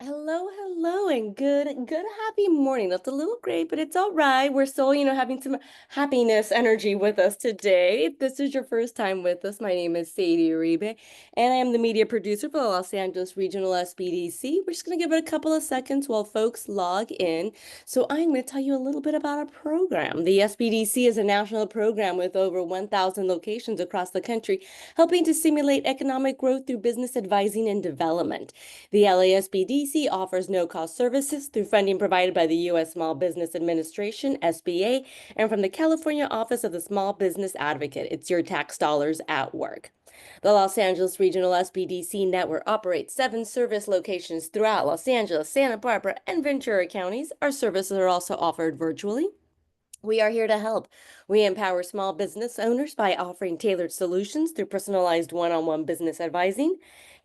Hello, and good, happy morning. That's a little gray, but it's all right. We're still, having some happiness energy with us today. If this is your first time with us, my name is Sadie Uribe, and I am the media producer for the Los Angeles Regional SBDC. We're just going to give it a couple of seconds while folks log in. So I'm going to tell you a little bit about our program. The SBDC is a national program with over 1,000 locations across the country, helping to stimulate economic growth through business advising and development. The LASBDC offers no-cost services through funding provided by the U.S. Small Business Administration, SBA, and from the California Office of the Small Business Advocate. It's your tax dollars at work. The Los Angeles Regional SBDC network operates 7 service locations throughout Los Angeles, Santa Barbara, and Ventura counties. Our services are also offered virtually. We are here to help. We empower small business owners by offering tailored solutions through personalized one-on-one business advising,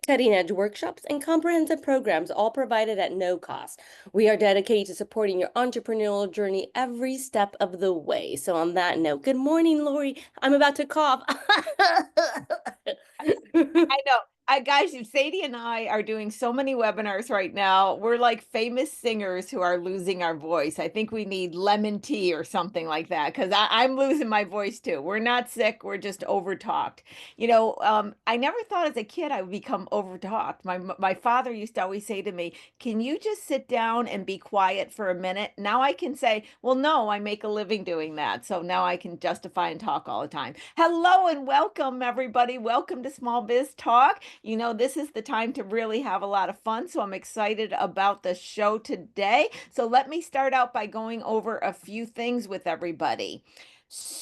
cutting-edge workshops, and comprehensive programs, all provided at no cost. We are dedicated to supporting your entrepreneurial journey every step of the way. So on that note, good morning, Lori. I'm about to cough. I know. Guys, Sadie and I are doing so many webinars right now. We're like famous singers who are losing our voice. I think we need lemon tea or something like that because I'm losing my voice too. We're not sick. We're just overtalked. I never thought as a kid I would become overtalked. My father used to always say to me, "Can you just sit down and be quiet for a minute?" Now I can say, "Well, no, I make a living doing that." So now I can justify and talk all the time. Hello and welcome, everybody. Welcome to Small Biz Talk. This is the time to really have a lot of fun. So I'm excited about the show today. So let me start out by going over a few things with everybody.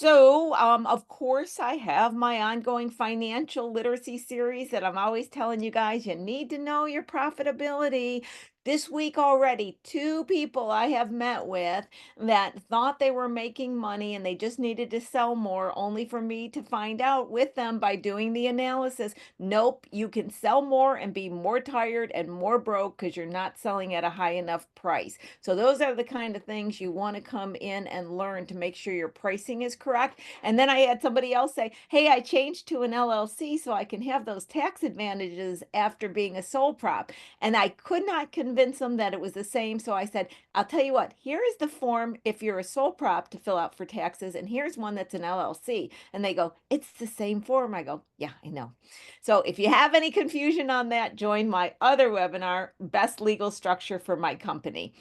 Of course, I have my ongoing financial literacy series that I'm always telling you guys you need to know your profitability. This week already, 2 people I have met with that thought they were making money and they just needed to sell more, only for me to find out with them by doing the analysis. Nope, you can sell more and be more tired and more broke because you're not selling at a high enough price. So those are the kind of things you want to come in and learn to make sure your pricing is correct. And then I had somebody else say, "Hey, I changed to an LLC so I can have those tax advantages after being a sole prop." And I could not convince them that it was the same. So I said, "I'll tell you what, here is the form if you're a sole prop to fill out for taxes, and here's one that's an LLC." And they go, "It's the same form." I go, "Yeah, I know." So if you have any confusion on that, join my other webinar, Best Legal Structure for My Company.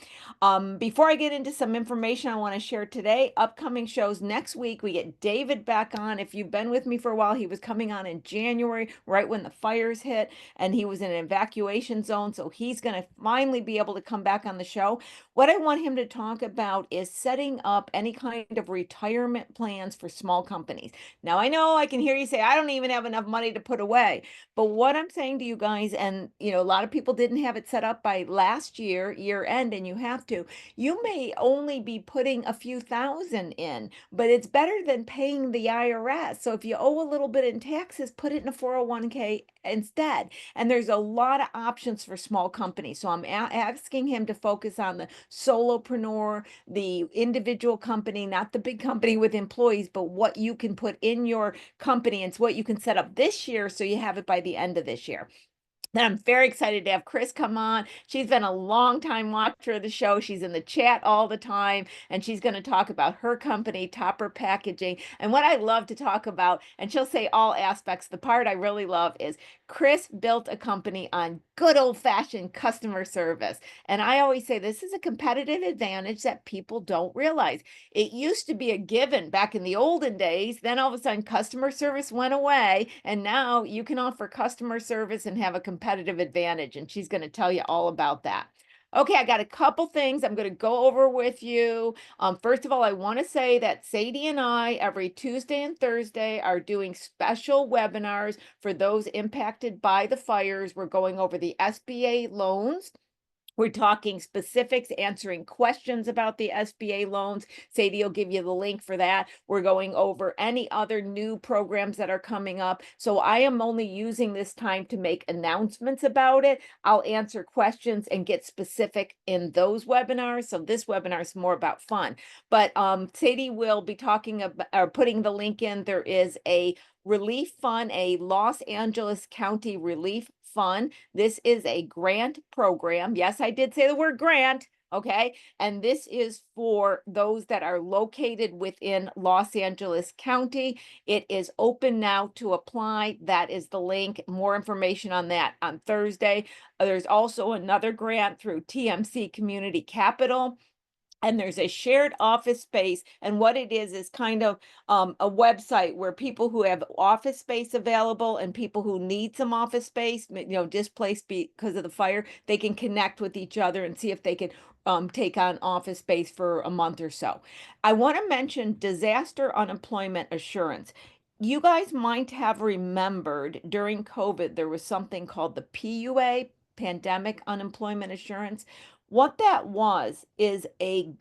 Before I get into some information I want to share today, upcoming shows next week, we get David back on. If you've been with me for a while, he was coming on in January, right when the fires hit, and he was in an evacuation zone. So he's going to finally be able to come back on the show. What I want him to talk about is setting up any kind of retirement plans for small companies. Now, I know I can hear you say, "I don't even have enough money to put away." But what I'm saying to you guys, and a lot of people didn't have it set up by last year end, and you have to, you may only be putting a few thousand in, but it's better than paying the IRS. So if you owe a little bit in taxes, put it in a 401k instead. And there's a lot of options for small companies. So I'm asking him to focus on the solopreneur, the individual company, not the big company with employees, but what you can put in your company. And it's what you can set up this year so you have it by the end of this year. Then I'm very excited to have Chris come on. She's been a long time watcher of the show. She's in the chat all the time, and she's going to talk about her company, Topper Packaging. And what I love to talk about, and she'll say all aspects, the part I really love is Chris built a company on good old-fashioned customer service. And I always say this is a competitive advantage that people don't realize. It used to be a given back in the olden days. Then all of a sudden, customer service went away, and now you can offer customer service and have a competitive advantage. And she's going to tell you all about that. Okay, I got a couple things I'm going to go over with you. First of all, I want to say that Sadie and I, every Tuesday and Thursday, are doing special webinars for those impacted by the fires. We're going over the SBA loans. We're talking specifics, answering questions about the SBA loans. Sadie will give you the link for that. We're going over any other new programs that are coming up. So I am only using this time to make announcements about it. I'll answer questions and get specific in those webinars. So this webinar is more about fun. But Sadie will be talking about or putting the link in. There is a relief fund, a Los Angeles County relief fund. This is a grant program. Yes, I did say the word grant. Okay. And this is for those that are located within Los Angeles County. It is open now to apply. That is the link. More information on that on Thursday. There's also another grant through TMC Community Capital. And there's a shared office space. And what it is kind of a website where people who have office space available and people who need some office space, displaced because of the fire, they can connect with each other and see if they can take on office space for a month or so. I want to mention disaster unemployment assurance. You guys might have remembered during COVID, there was something called the PUA, Pandemic Unemployment Assurance. What that was is a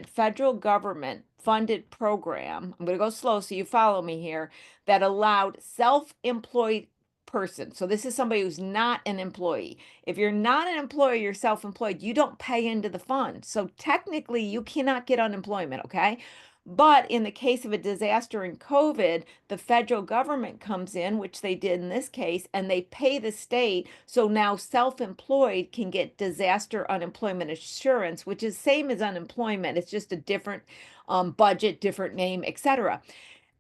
federal government funded program. I'm going to go slow so you follow me here, that allowed self-employed person. So this is somebody who's not an employee. If you're not an employee, you're self-employed, you don't pay into the fund. So technically you cannot get unemployment, okay? But in the case of a disaster in COVID, the federal government comes in, which they did in this case, and they pay the state. So now self-employed can get disaster unemployment assurance, which is same as unemployment. It's just a different budget, different name, etc.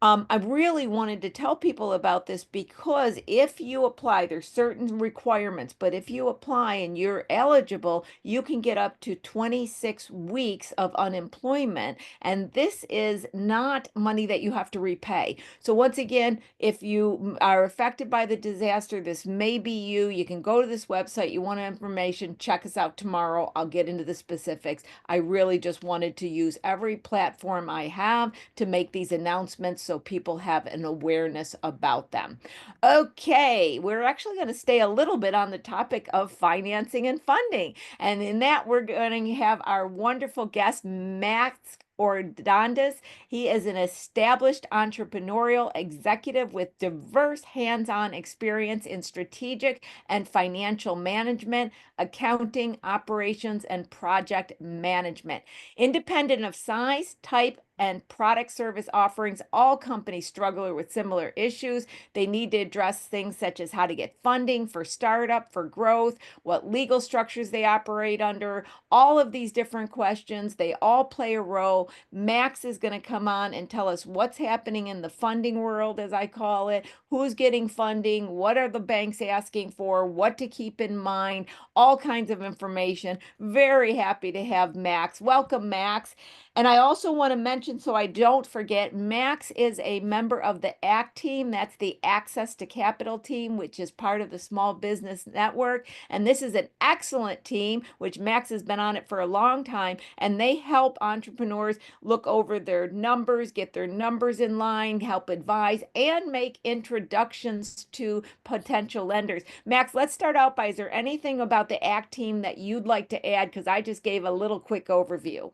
I really wanted to tell people about this because if you apply, there's certain requirements, but if you apply and you're eligible, you can get up to 26 weeks of unemployment. And this is not money that you have to repay. So once again, if you are affected by the disaster, this may be you. You can go to this website. You want information, check us out tomorrow. I'll get into the specifics. I really just wanted to use every platform I have to make these announcements so people have an awareness about them. Okay, we're actually going to stay a little bit on the topic of financing and funding. And in that, we're going to have our wonderful guest, Max A.Ordonez. He is an established entrepreneurial executive with diverse hands-on experience in strategic and financial management, accounting, operations, and project management. Independent of size, type, and product service offerings, all companies struggle with similar issues. They need to address things such as how to get funding for startup, for growth, what legal structures they operate under, all of these different questions. They all play a role. Max is going to come on and tell us what's happening in the funding world, as I call it, who's getting funding, what are the banks asking for, what to keep in mind, all kinds of information. Very happy to have Max. Welcome, Max. And I also want to mention, so I don't forget, Max is a member of the ACT team. That's the Access to Capital team, which is part of the Small Business Network. And this is an excellent team, which Max has been on it for a long time. And they help entrepreneurs look over their numbers, get their numbers in line, help advise, and make introductions to potential lenders. Max, let's start out by, is there anything about the ACT team that you'd like to add? Because I just gave a little quick overview.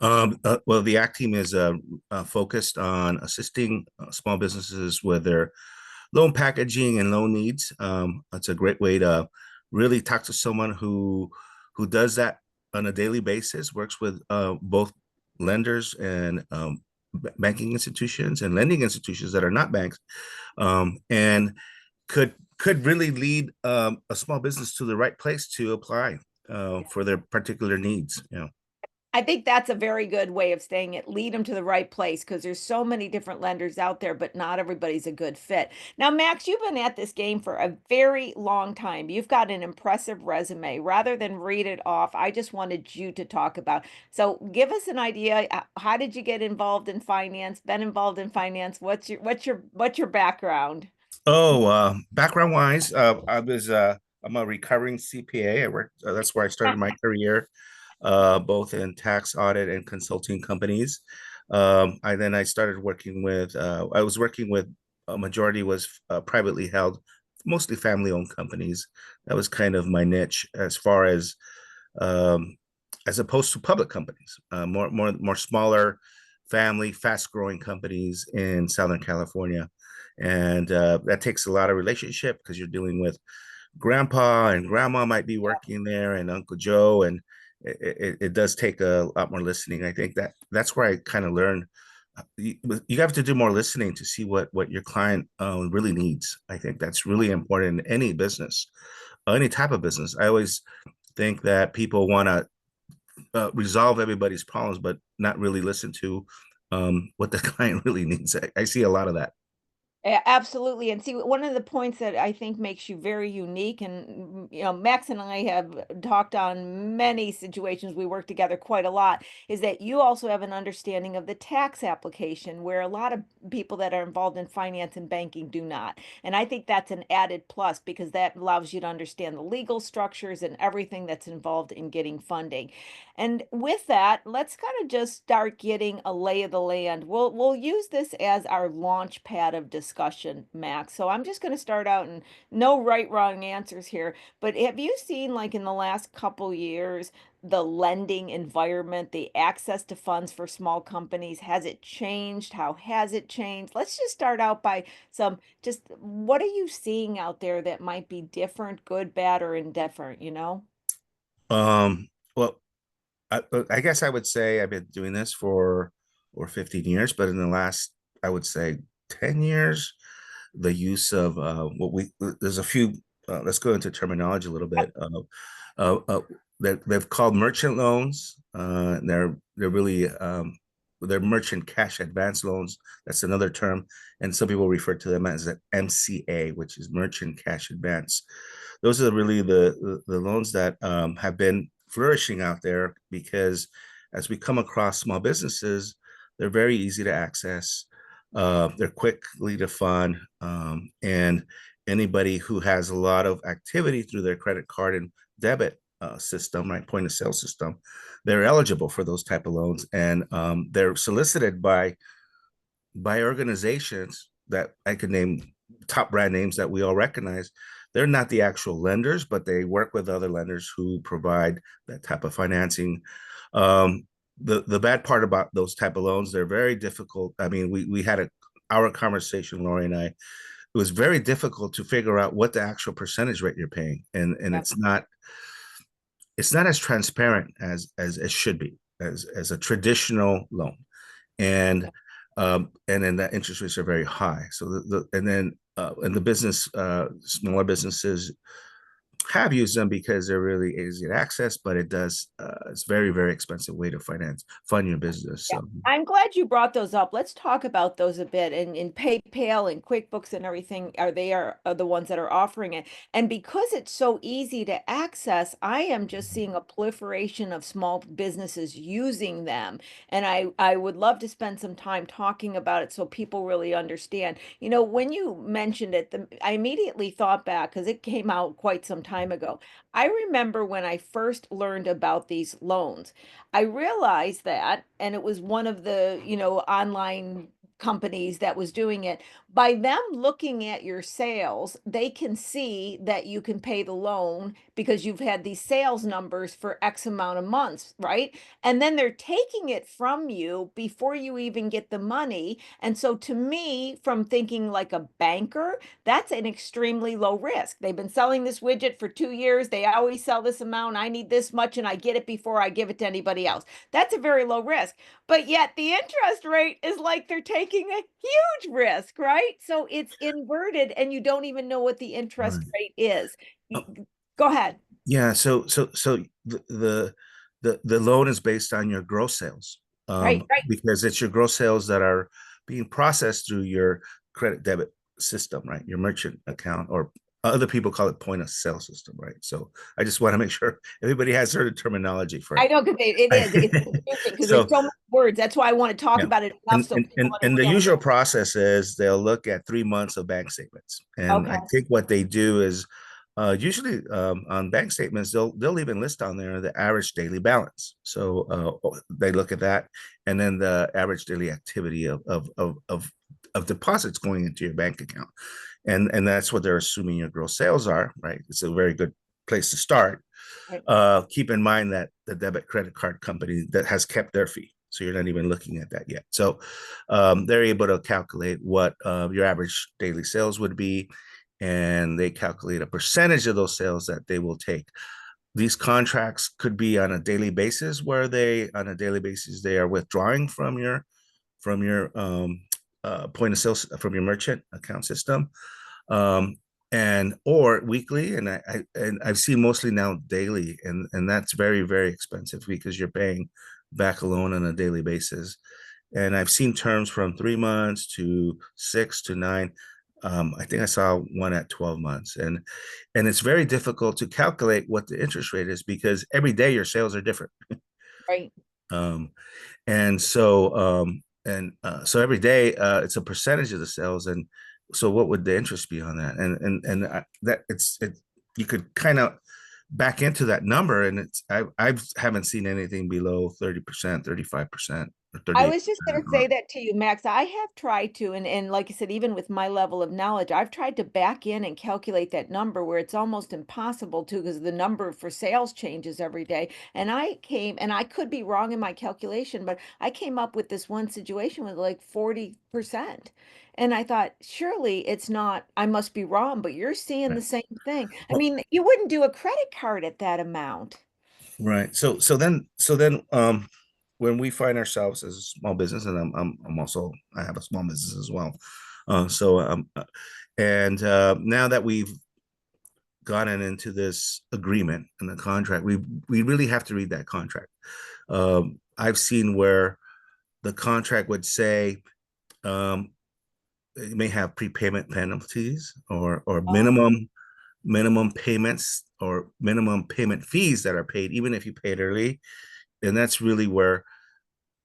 Well, the ACT team is focused on assisting small businesses with their loan packaging and loan needs. It's a great way to really talk to someone who does that on a daily basis, works with both lenders and banking institutions and lending institutions that are not banks, and could really lead a small business to the right place to apply for their particular needs. I think that's a very good way of saying it. Lead them to the right place because there's so many different lenders out there, but not everybody's a good fit. Now, Max, you've been at this game for a very long time. You've got an impressive resume. Rather than read it off, I just wanted you to talk about. So give us an idea. How did you get involved in finance? Been involved in finance? What's your background? Oh, background wise, I'm a recovering CPA. I worked. That's where I started my career, both in tax audit and consulting companies. I started working with. I was working with a majority was privately held, mostly family owned companies. That was kind of my niche um, as opposed to public companies, more smaller, family, fast growing companies in Southern California, and that takes a lot of relationship because you're dealing with grandpa and grandma might be working there and Uncle Joe, and it does take a lot more listening. I think that's where I kind of learned you have to do more listening to see what your client really needs. I think that's really important in any business, any type of business. I always think that people want to resolve everybody's problems, but not really listen to what the client really needs. I see a lot of that. Absolutely. And see, one of the points that I think makes you very unique, and Max and I have talked on many situations, we work together quite a lot, is that you also have an understanding of the tax application, where a lot of people that are involved in finance and banking do not. And I think that's an added plus because that allows you to understand the legal structures and everything that's involved in getting funding. And with that, let's kind of just start getting a lay of the land. We'll use this as our launch pad of discussion, Max. So I'm just going to start out, and no right wrong answers here, but have you seen, like, in the last couple years, the lending environment, the access to funds for small companies, has it changed? How has it changed? Let's just start out by some, just what are you seeing out there that might be different, good, bad, or indifferent, you know? Well, I guess I would say I've been doing this for or 15 years, but in the last, I would say 10 years, the use of what we there's a few. Let's go into terminology a little bit. Uh, uh, they've called merchant loans. They're really they're merchant cash advance loans. That's another term, and some people refer to them as an MCA, which is merchant cash advance. Those are really the loans that have been flourishing out there because as we come across small businesses, they're very easy to access. They're quickly to fund, and anybody who has a lot of activity through their credit card and debit system, right, point of sale system, they're eligible for those type of loans, and they're solicited by organizations that I could name top brand names that we all recognize. They're not the actual lenders, but they work with other lenders who provide that type of financing. Um, the bad part about those type of loans, they're very difficult. I mean, we had our conversation, Lori and I. It was very difficult to figure out what the actual percentage rate you're paying, and Yeah. it's not as transparent as it should be as a traditional loan, and and then the interest rates are very high. So and then and the business smaller businesses have used them because they're really easy to access, but it's very, very expensive way to fund your business. Yeah, So I'm glad you brought those up. Let's talk about those a bit. And in PayPal and QuickBooks and everything, are the ones that are offering it. And because it's so easy to access, I am just seeing a proliferation of small businesses using them. And I would love to spend some time talking about it so people really understand. When you mentioned it, I immediately thought back because it came out quite some time ago. I remember when I first learned about these loans. I realized that, and it was one of the, online companies that was doing it. By them looking at your sales, they can see that you can pay the loan because you've had these sales numbers for X amount of months, right? And then they're taking it from you before you even get the money. And so to me, from thinking like a banker, that's an extremely low risk. They've been selling this widget for 2 years. They always sell this amount. I need this much, and I get it before I give it to anybody else. That's a very low risk. But yet the interest rate is like they're taking a huge risk, right? So it's inverted, and you don't even know what the interest right. rate is. Oh, Go ahead. yeah, so the loan is based on your gross sales, Right, right. because it's your gross sales that are being processed through your credit debit system, right? Your merchant account, or other people call it point of sale system, right? So I just want to make sure everybody has certain terminology for I it. know because it is. It's confusing because there's So so many words. That's why I want to talk yeah. about it enough And, so and, people and, and the understand. usual process is they'll look at 3 months of bank statements. And I Okay. think what they do is usually on bank statements, they'll even list on there the average daily balance. So they look at that, and then the average daily activity of deposits going into your bank account. And that's what they're assuming your gross sales are, right? It's a very good place to start. Right. Keep in mind that the debit credit card company that has kept their fee. So you're not even looking at that yet. So they're able to calculate what your average daily sales would be, and they calculate a percentage of those sales that they will take. These contracts could be on a daily basis, where on a daily basis, they are withdrawing from your from your point of sale from your merchant account system, um, and or weekly, and I've seen mostly now daily, and that's very very expensive because you're paying back a loan on a daily basis. And I've seen terms from 3 months to 6 to 9. I think I saw one at 12 months, and it's very difficult to calculate what the interest rate is because every day your sales are different. Right. Um, and so every day it's a percentage of the sales, and so what would the interest be on that? That you could kind of back into that number, and I haven't seen anything below 30%, 35%, or I 38%. was just going to say that to you, Max. I have tried to, and like I said, even with my level of knowledge, I've tried to back in and calculate that number where it's almost impossible to because the number for sales changes every day. And I could be wrong in my calculation, but I came up with this one situation with like 40%. And I thought, surely it's not, I must be wrong, but you're seeing Right. the same thing. I Well, mean, you wouldn't do a credit card at that amount. right. So then when we find ourselves as a small business, and I'm also I have a small business as well. And now that we've gotten into this agreement and the contract, we really have to read that contract. I've seen where the contract would say it may have prepayment penalties or minimum payments or minimum payment fees that are paid even if you paid early, and that's really where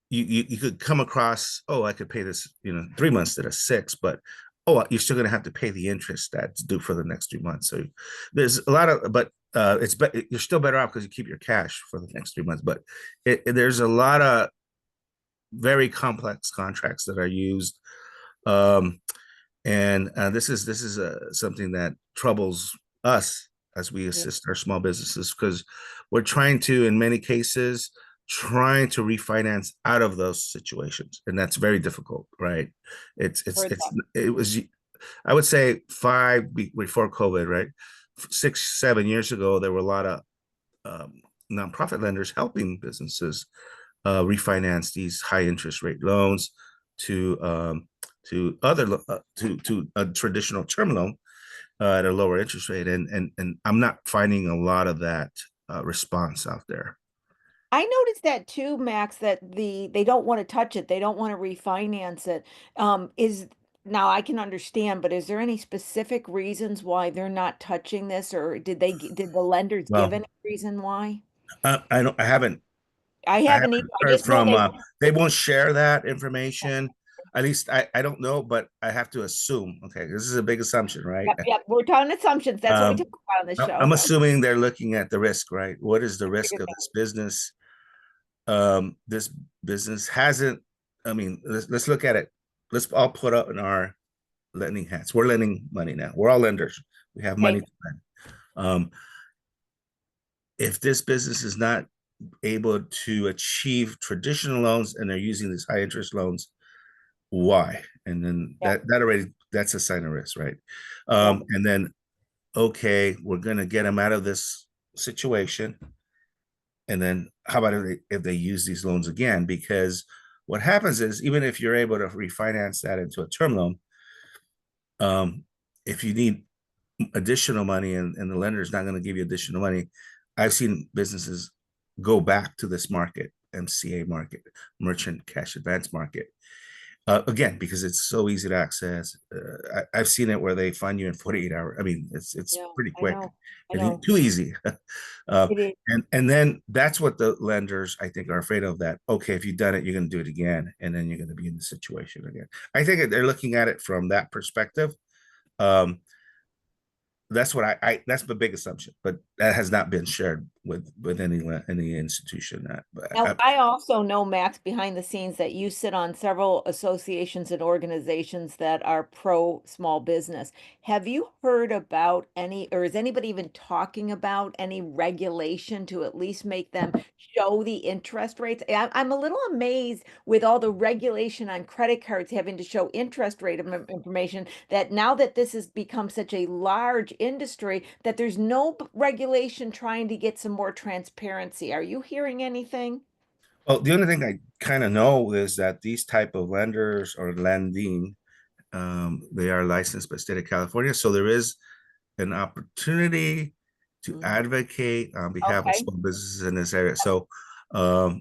you could come across, oh, I could pay this 3 months instead of 6, but oh, you're still going to have to pay the interest that's due for the next 3 months. So there's a lot of, but you're still better off because you keep your cash for the next 3 months. But there's a lot of very complex contracts that are used, um, and this is something that troubles us as we Yeah. assist our small businesses because we're trying to, in many cases, trying to refinance out of those situations, and that's very difficult, right? It's it's Heard it's that. it was, I would say, before COVID, right? 6 7 years ago, there were a lot of nonprofit lenders helping businesses refinance these high interest rate loans to to a traditional term loan at a lower interest rate, and I'm not finding a lot of that response out there. I noticed that too, Max, that they don't want to touch it. They don't want to refinance it. Is now I can understand, but is there any specific reasons why they're not touching this, or did the lenders give Well, any reason why? I don't. I I haven't either. haven't I heard just know from. they. They won't share that information. At least I don't know, but I have to assume. Okay, this is a big assumption, right? Yep, yep. We're talking assumptions. That's what we talk Um, about on this I'm show. assuming they're looking at the risk, right? What is the risk Figured of that. this business? This business hasn't. I mean, let's look at it. Let's all put up in our lending hats. We're lending money now. We're all lenders. We have money Okay. to lend. Um, if this business is not able to achieve traditional loans and they're using these high interest loans, why? And then Yep. that's a sign of risk, right? Yep. And then okay, we're gonna get them out of this situation. And then how about if they use these loans again? Because what happens is even if you're able to refinance that into a term loan, um, if you need additional money and the lender is not going to give you additional money, I've seen businesses go back to this market, MCA market, merchant cash advance market, again because it's so easy to access. I've seen it where they find you in 48 hours. I mean, it's Yeah, pretty I quick know. I and know. too easy. uh, It is. and then that's what the lenders, I think, are afraid of. That okay, if you've done it, you're going to do it again, and then you're going to be in the situation again. I think they're looking at it from that perspective. Um, that's what that's the big assumption, but that has not been shared with any institution. That but Now, I also know, Max, behind the scenes that you sit on several associations and organizations that are pro small business. Have you heard about any, or is anybody even talking about any regulation to at least make them show the interest rates? I'm a little amazed with all the regulation on credit cards having to show interest rate information that now that this has become such a large industry, that there's no regulation trying to get some more transparency. Are you hearing anything? Well, the only thing I kind of know is that these type of lenders or lending, they are licensed by state of California. So there is an opportunity to Mhm. advocate on behalf of Okay. small businesses in this area. So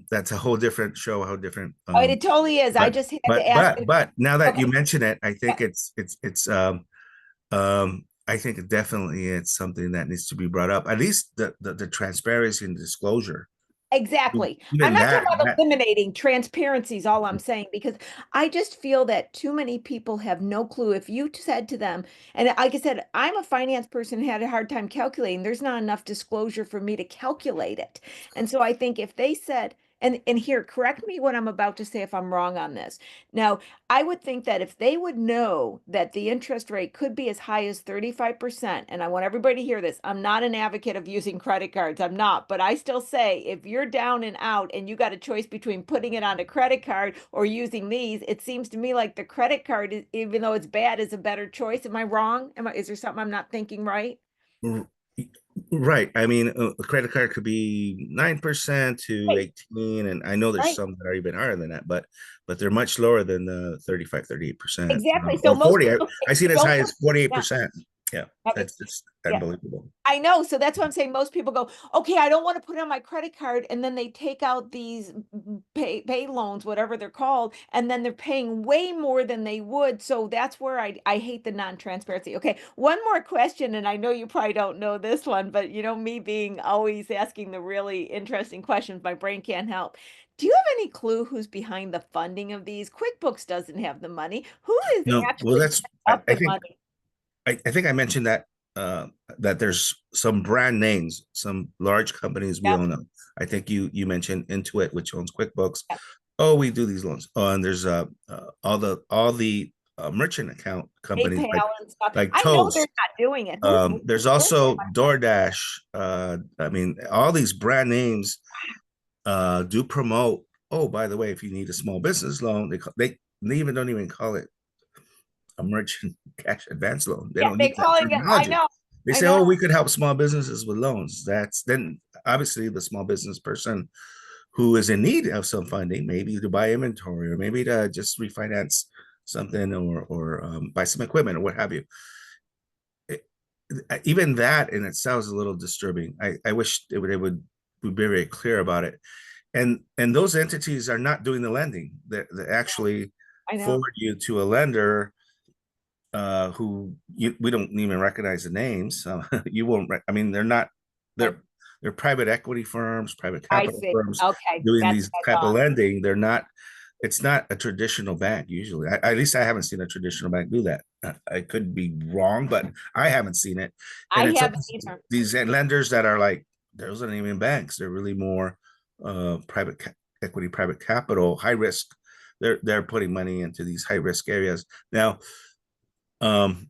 that's a whole different show, a whole different Oh, it totally is. I but just had to ask it. but now that you Okay. mention it, I Yeah, think I think it definitely it's something that needs to be brought up. At least the transparency and disclosure. exactly. I'm Even not talking about that eliminating transparency is all I'm saying, because I just feel that too many people have no clue. If you said to them, and like I said, I'm a finance person who had a hard time calculating. There's not enough disclosure for me to calculate it. And so I think if they said, and here, correct me when I'm about to say if I'm wrong on this. Now, I would think that if they would know that the interest rate could be as high as 35%, and I want everybody to hear this, I'm not an advocate of using credit cards. I'm not, but I still say if you're down and out and you got a choice between putting it on a credit card or using these, it seems to me like the credit card, is, even though it's bad, is a better choice. Am I wrong? Is there something I'm not thinking right? right. I mean, a credit card could be 9% to Right, 18, and I know there's right. some that are even higher than that, but they're much lower than the 35, 38%, Exactly. So or most 40. people I see it as don't, high as yeah, 48%. Yeah, okay, that's just yeah. unbelievable. I know. So that's what I'm saying. Most people go, okay, I don't want to put it on my credit card. And then they take out these pay loans, whatever they're called, and then they're paying way more than they would. So that's where I hate the non-transparency. Okay. One more question. And I know you probably don't know this one, but you know, me being always asking the really interesting questions, my brain can't help. Do you have any clue who's behind the funding of these? QuickBooks doesn't have the money. Who is No, well, actually up I the think money? I think I mentioned uh, that there's some brand names, some large companies we Yep. all know. I think you mentioned Intuit, which owns QuickBooks. Yep. Oh, we do these loans. Oh, and there's all the merchant account companies PayPal and stuff. like I know they're Toast. not doing it. Who's There's doing it? also DoorDash. I mean, all these brand names do promote. Oh, by the way, if you need a small business loan, they even don't even call it a merchant cash advance loan. They Yeah, don't they're use that calling it. I terminology. know. They I say, know. "Oh, we could help small businesses with loans." That's then obviously the small business person who is in need of some funding, maybe to buy inventory or maybe to just refinance something or buy some equipment or what have you. It, even that in itself is a little disturbing. I wish they would be very clear about it. And those entities are not doing the lending. They actually I know. forward you to a lender who we don't even recognize the names. You won't. I mean, they're not. Okay. They're private equity firms, private I capital see. firms Okay, doing that's these what I type of thought. lending. They're not. It's not a traditional bank usually. At least I haven't seen a traditional bank do that. I could be wrong, but I haven't seen it. And I it's haven't either. these lenders that are like those aren't even banks. They're really more private equity, private capital, high risk. They're putting money into these high risk areas now. um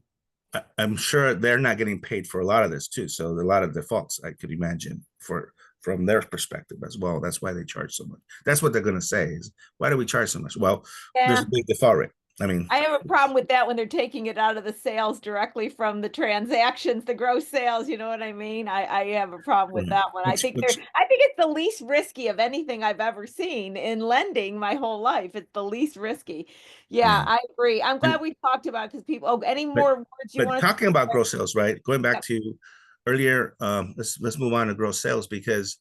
I'm sure they're not getting paid for a lot of this too. So a lot of defaults I could imagine for from their perspective as well. That's why they charge so much. That's what they're going to say is why do we charge so much? Well, there's Yeah. a big default rate. I mean, I have a problem with that when they're taking it out of the sales directly from the transactions, the gross sales, you know what I mean? I have a problem with that one. which I think it's the least risky of anything I've ever seen in lending my whole life. It's the least risky. Yeah, yeah. I agree. I'm And glad we talked about it because people, oh, any but more words you but want to talking about say? gross sales, right? Going back Yeah, to earlier, let's move on to gross sales because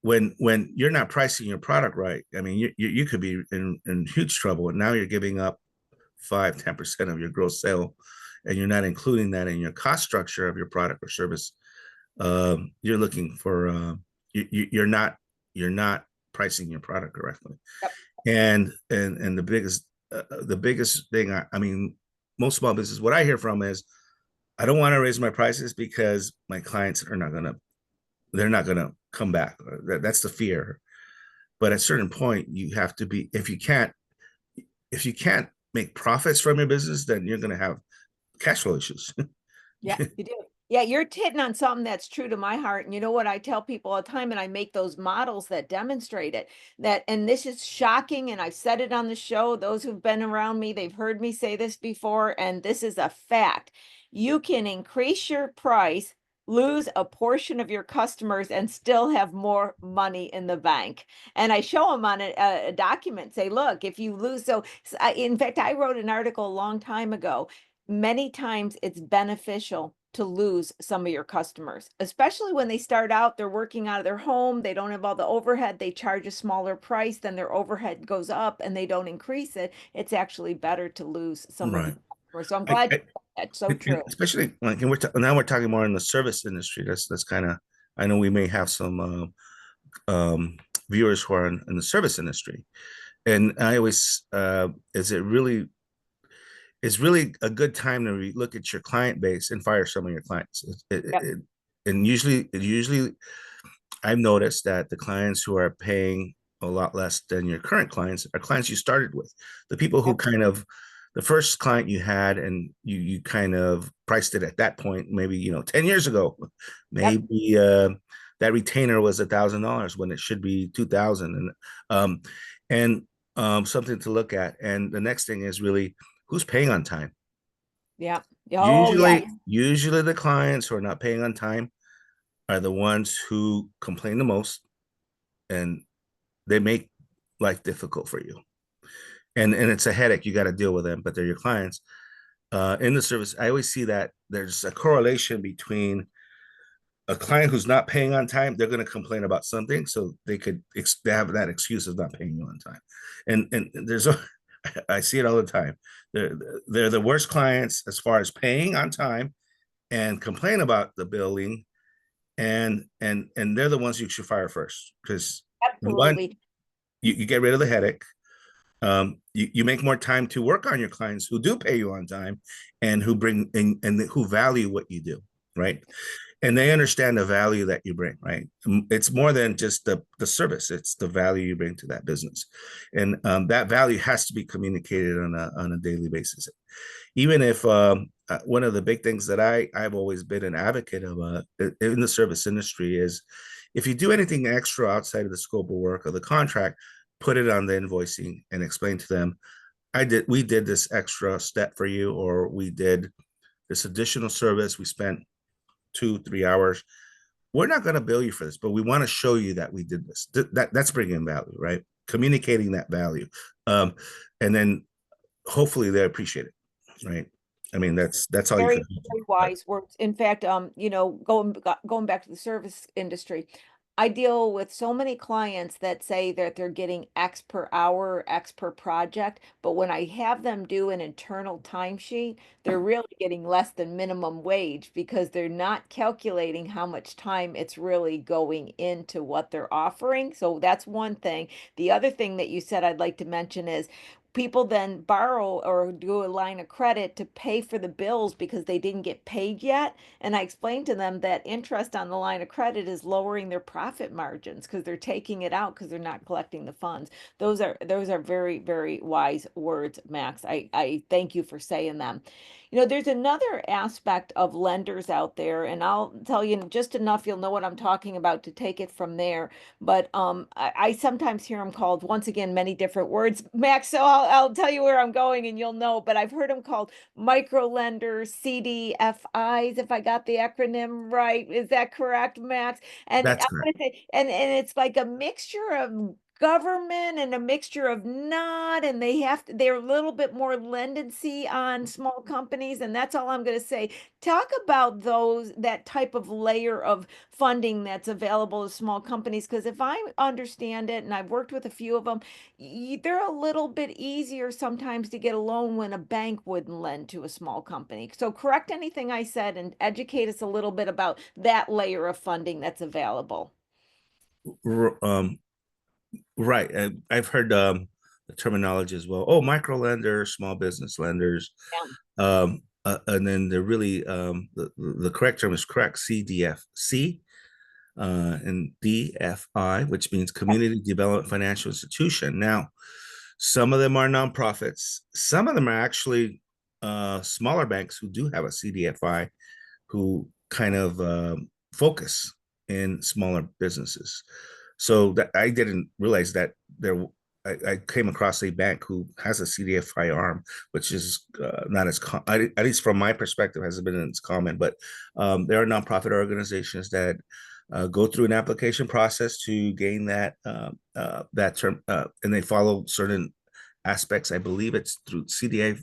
when you're not pricing your product right, I mean, you could be in huge trouble, and now you're giving up 5-10% of your gross sale, and you're not including that in your cost structure of your product or service. You're looking for you're not pricing your product correctly, yep, and the biggest thing I mean, most small business, what I hear from is I don't want to raise my prices because my clients are not gonna they're not gonna come back. That's the fear. But at a certain point, you have to be if you can't make profits from your business, then you're going to have cash flow issues. yeah, you do. Yeah, you're hitting on something that's true to my heart. And you know what I tell people all the time, and I make those models that demonstrate it. That, and this is shocking, and I've said it on the show. Those who've been around me, they've heard me say this before, and this is a fact. You can increase your price lose a portion of your customers and still have more money in the bank. And I show them on a document, say, look, if you lose, in fact, I wrote an article a long time ago. Many times it's beneficial to lose some of your customers, especially when they start out, they're working out of their home, they don't have all the overhead, they charge a smaller price, then their overhead goes up and they don't increase it. It's actually better to lose some of these Right. customers. So I'm I, glad I, that's so true. especially like, and now we're talking more in the service industry. That's kind of, I know we may have some viewers who are in the service industry, and I always is it really it's really a good time to look at your client base and fire some of your clients. Yep. And usually I've noticed that the clients who are paying a lot less than your current clients are clients you started with. The people who Yep. kind of the first client you had and you kind of priced it at that point, maybe 10 years ago, Yep. maybe that retainer was $1,000 when it should be 2,000. And something to look at. And the next thing is really who's paying on time. Yeah. Oh, yeah. Usually the clients who are not paying on time are the ones who complain the most, and they make life difficult for you. And it's a headache. You got to deal with them, but they're your clients. In the service, I always see that there's a correlation between a client who's not paying on time. They're going to complain about something, so they have that excuse of not paying you on time. And I see it all the time. They're the worst clients as far as paying on time and complain about the billing, and they're the ones you should fire first, because one, Absolutely. you get rid of the headache. You make more time to work on your clients who do pay you on time and who bring and who value what you do, right? And they understand the value that you bring, right? It's more than just the service; it's the value you bring to that business, and that value has to be communicated on a daily basis. Even if one of the big things that I've always been an advocate of in the service industry is, if you do anything extra outside of the scope of work or the contract, put it on the invoicing and explain to them, we did this extra step for you, or we did this additional service. We spent 2-3 hours. We're not going to bill you for this, but we want to show you that we did this. That's bringing value, right? Communicating that value, and then hopefully they appreciate it, right? I mean, that's all you Very, can do. very wise words. In fact, going back to the service industry, I deal with so many clients that say that they're getting X per hour, X per project, but when I have them do an internal timesheet, they're really getting less than minimum wage because they're not calculating how much time it's really going into what they're offering. So that's one thing. The other thing that you said I'd like to mention is people then borrow or do a line of credit to pay for the bills because they didn't get paid yet. And I explained to them that interest on the line of credit is lowering their profit margins because they're taking it out because they're not collecting the funds. Those are very, very wise words, Max. I thank you for saying them. There's another aspect of lenders out there, and I'll tell you just enough, you'll know what I'm talking about to take it from there. But I sometimes hear them called, once again, many different words, Max. So I'll tell you where I'm going and you'll know. But I've heard them called micro lenders, CDFIs, if I got the acronym right. Is that correct, Max? And That's I'm correct. gonna say, and it's like a mixture of government and a mixture of not, and they're a little bit more lendency on small companies, and that's all I'm going to say. Talk about that type of layer of funding that's available to small companies, because if I understand it, and I've worked with a few of them, they're a little bit easier sometimes to get a loan when a bank wouldn't lend to a small company. So correct anything I said and educate us a little bit about that layer of funding that's available. Um, right. And I've heard the terminology as well. Oh, micro lenders, small business lenders. Yeah. And then they're really the correct term is correct, CDFC and DFI, which means Community Development Financial Institution. Now, some of them are nonprofits. Some of them are actually smaller banks who do have a CDFI, who kind of focus in smaller businesses. So that I didn't realize that there I came across a bank who has a CDFI arm, which is not as at least from my perspective, hasn't been as common. But there are nonprofit organizations that go through an application process to gain that term, and they follow certain aspects. I believe it's through CDA.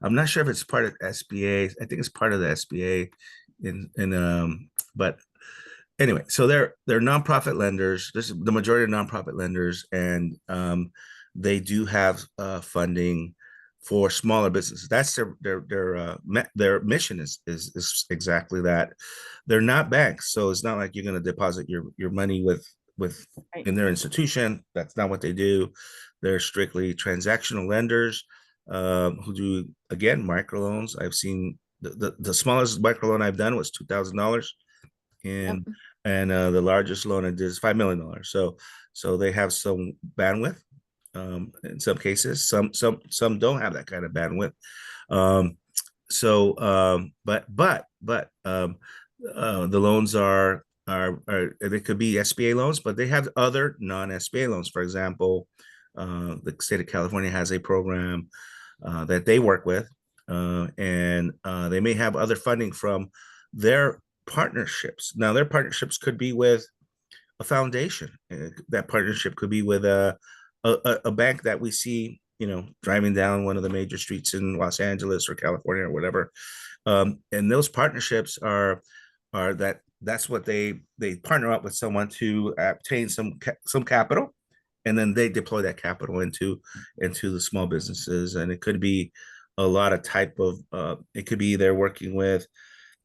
I'm not sure if it's part of SBA. I think it's part of the SBA. But anyway, so they're nonprofit lenders. This is the majority of nonprofit lenders, and they do have funding for smaller businesses. That's their mission is exactly that. They're not banks, so it's not like you're going to deposit your money with Right. in their institution. That's not what they do. They're strictly transactional lenders who do, again, microloans. I've seen the smallest microloan I've done was $2,000, Yep. and the largest loan I did is $5 million. So they have some bandwidth in some cases. Some don't have that kind of bandwidth. The loans are they could be SBA loans, but they have other non-SBA loans. For example, the state of California has a program that they work with, and they may have other funding from their partnerships. Now, their partnerships could be with a foundation. That partnership could be with a bank that we see, driving down one of the major streets in Los Angeles or California or whatever. And those partnerships are that's what they partner up with someone to obtain some capital, and then they deploy that capital into the small businesses. And it could be a lot of type of it could be they're working with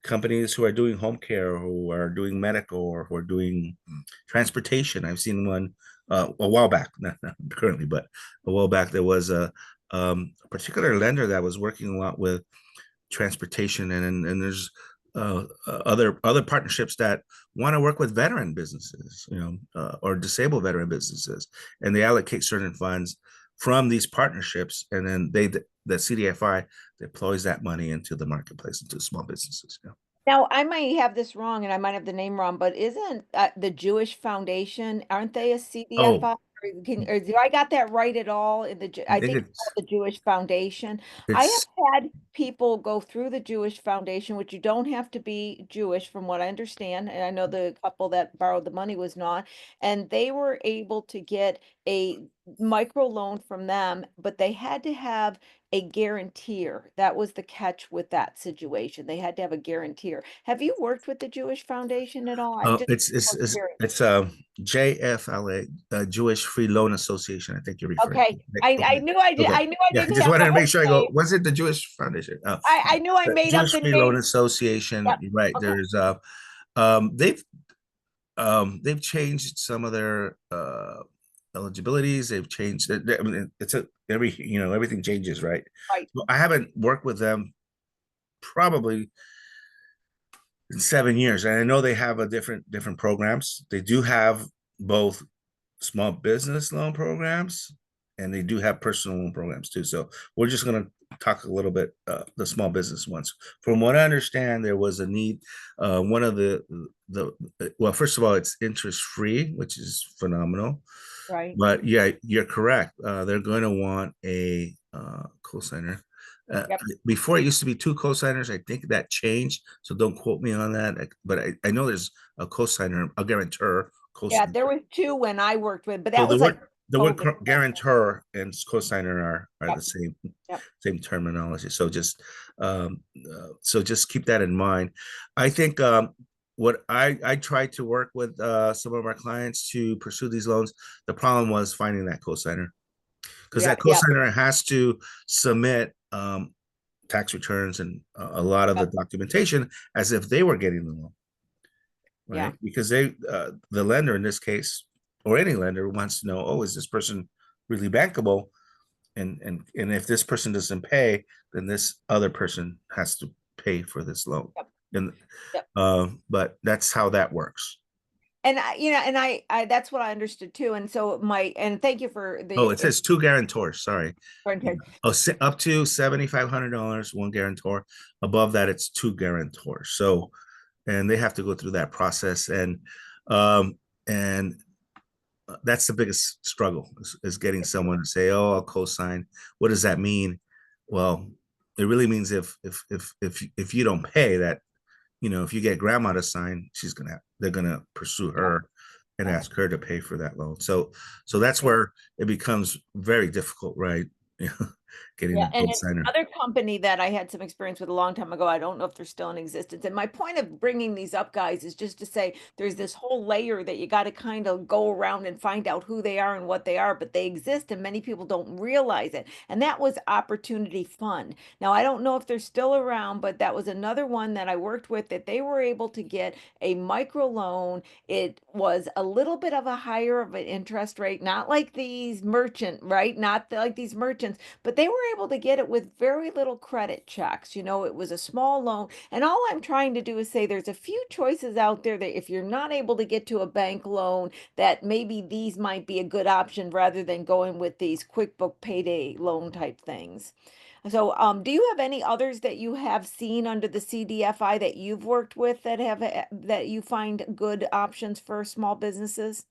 companies who are doing home care, who are doing medical, or who are doing transportation. I've seen one a while back, not currently, but a while back, there was a particular lender that was working a lot with transportation, and there's other partnerships that want to work with veteran businesses, or disabled veteran businesses, and they allocate certain funds from these partnerships, and then the CDFI deploys that money into the marketplace, into small businesses. Now, I might have this wrong, and I might have the name wrong, but isn't the Jewish Foundation, aren't they a Oh, CDFI? Or do I got that right at all? I I think think it's called the Jewish Foundation. I it's have had people go through the Jewish Foundation, which you don't have to be Jewish, from what I understand. And I know the couple that borrowed the money was not, and they were able to get a micro loan from them, but they had to have a guarantor. That was the catch with that situation. They had to have a guarantor. Have you worked with the Jewish Foundation at all? I just was curious. it's JFLA, Jewish Free Loan Association. I think you're referring to. Okay. I, Okay. I knew I did. Okay. I knew I Yeah, I didn't just have wanted the to make whole sure. I go, name. was it the Jewish Foundation? I knew I The made up Jewish the Free Loan name. Association. Yep. You're right. Okay. There's they've changed some of their eligibilities. They've changed. I mean, everything changes, right? Right. So I haven't worked with them probably in 7 years, and I know they have a different programs. They do have both small business loan programs, and they do have personal loan programs too. So we're just going to talk a little bit the small business ones. From what I understand, there was a need. One of the well, first of all, it's interest free, which is phenomenal. Right. But yeah, you're correct. They're going to want a cosigner. Yep. Before it used to be two cosigners. I think that changed, so don't quote me on that. But I know there's a cosigner, a guarantor, Yeah, cosigner. there was two when I worked with, but So that was like the word COVID. guarantor and cosigner are the Yep. Yep. same terminology. So just keep that in mind. I think what I tried to work with some of our clients to pursue these loans. The problem was finding that cosigner, because Yeah. that Yeah. cosigner has to submit tax returns and a lot of the Yep. documentation as if they were getting the loan, Yeah. right? Because the lender in this case, or any lender, wants to know, oh, is this person really bankable? And if this person doesn't pay, then this other person has to pay for this loan. Yep. And Yep. but that's how that works. And I that's what I understood too. And so and thank you for Oh, the it says two guarantors. Sorry. information. Oh, up to $7,500, one guarantor. Above that, it's two guarantors. So, and they have to go through that process. And that's the biggest struggle is getting someone to say, "Oh, I'll co-sign." What does that mean? Well, it really means if you don't pay that, if you get grandma to sign, they're gonna pursue Yeah. her and Yeah. ask her to pay for that loan. So that's Yeah. where it becomes very difficult, right? Getting Yeah, a and it's co-signer. another company that I had some experience with a long time ago. I don't know if they're still in existence. And my point of bringing these up, guys, is just to say there's this whole layer that you got to kind of go around and find out who they are and what they are, but they exist and many people don't realize it. And that was Opportunity Fund. Now, I don't know if they're still around, but that was another one that I worked with that they were able to get a micro loan. It was a little bit of a higher of an interest rate, not like these merchant, right? Not like these merchants, but they were able to get it with very little credit checks. It was a small loan. And all I'm trying to do is say there's a few choices out there that if you're not able to get to a bank loan, that maybe these might be a good option rather than going with these QuickBook payday loan type things. So, do you have any others that you have seen under the CDFI that you've worked with that have that you find good options for small businesses?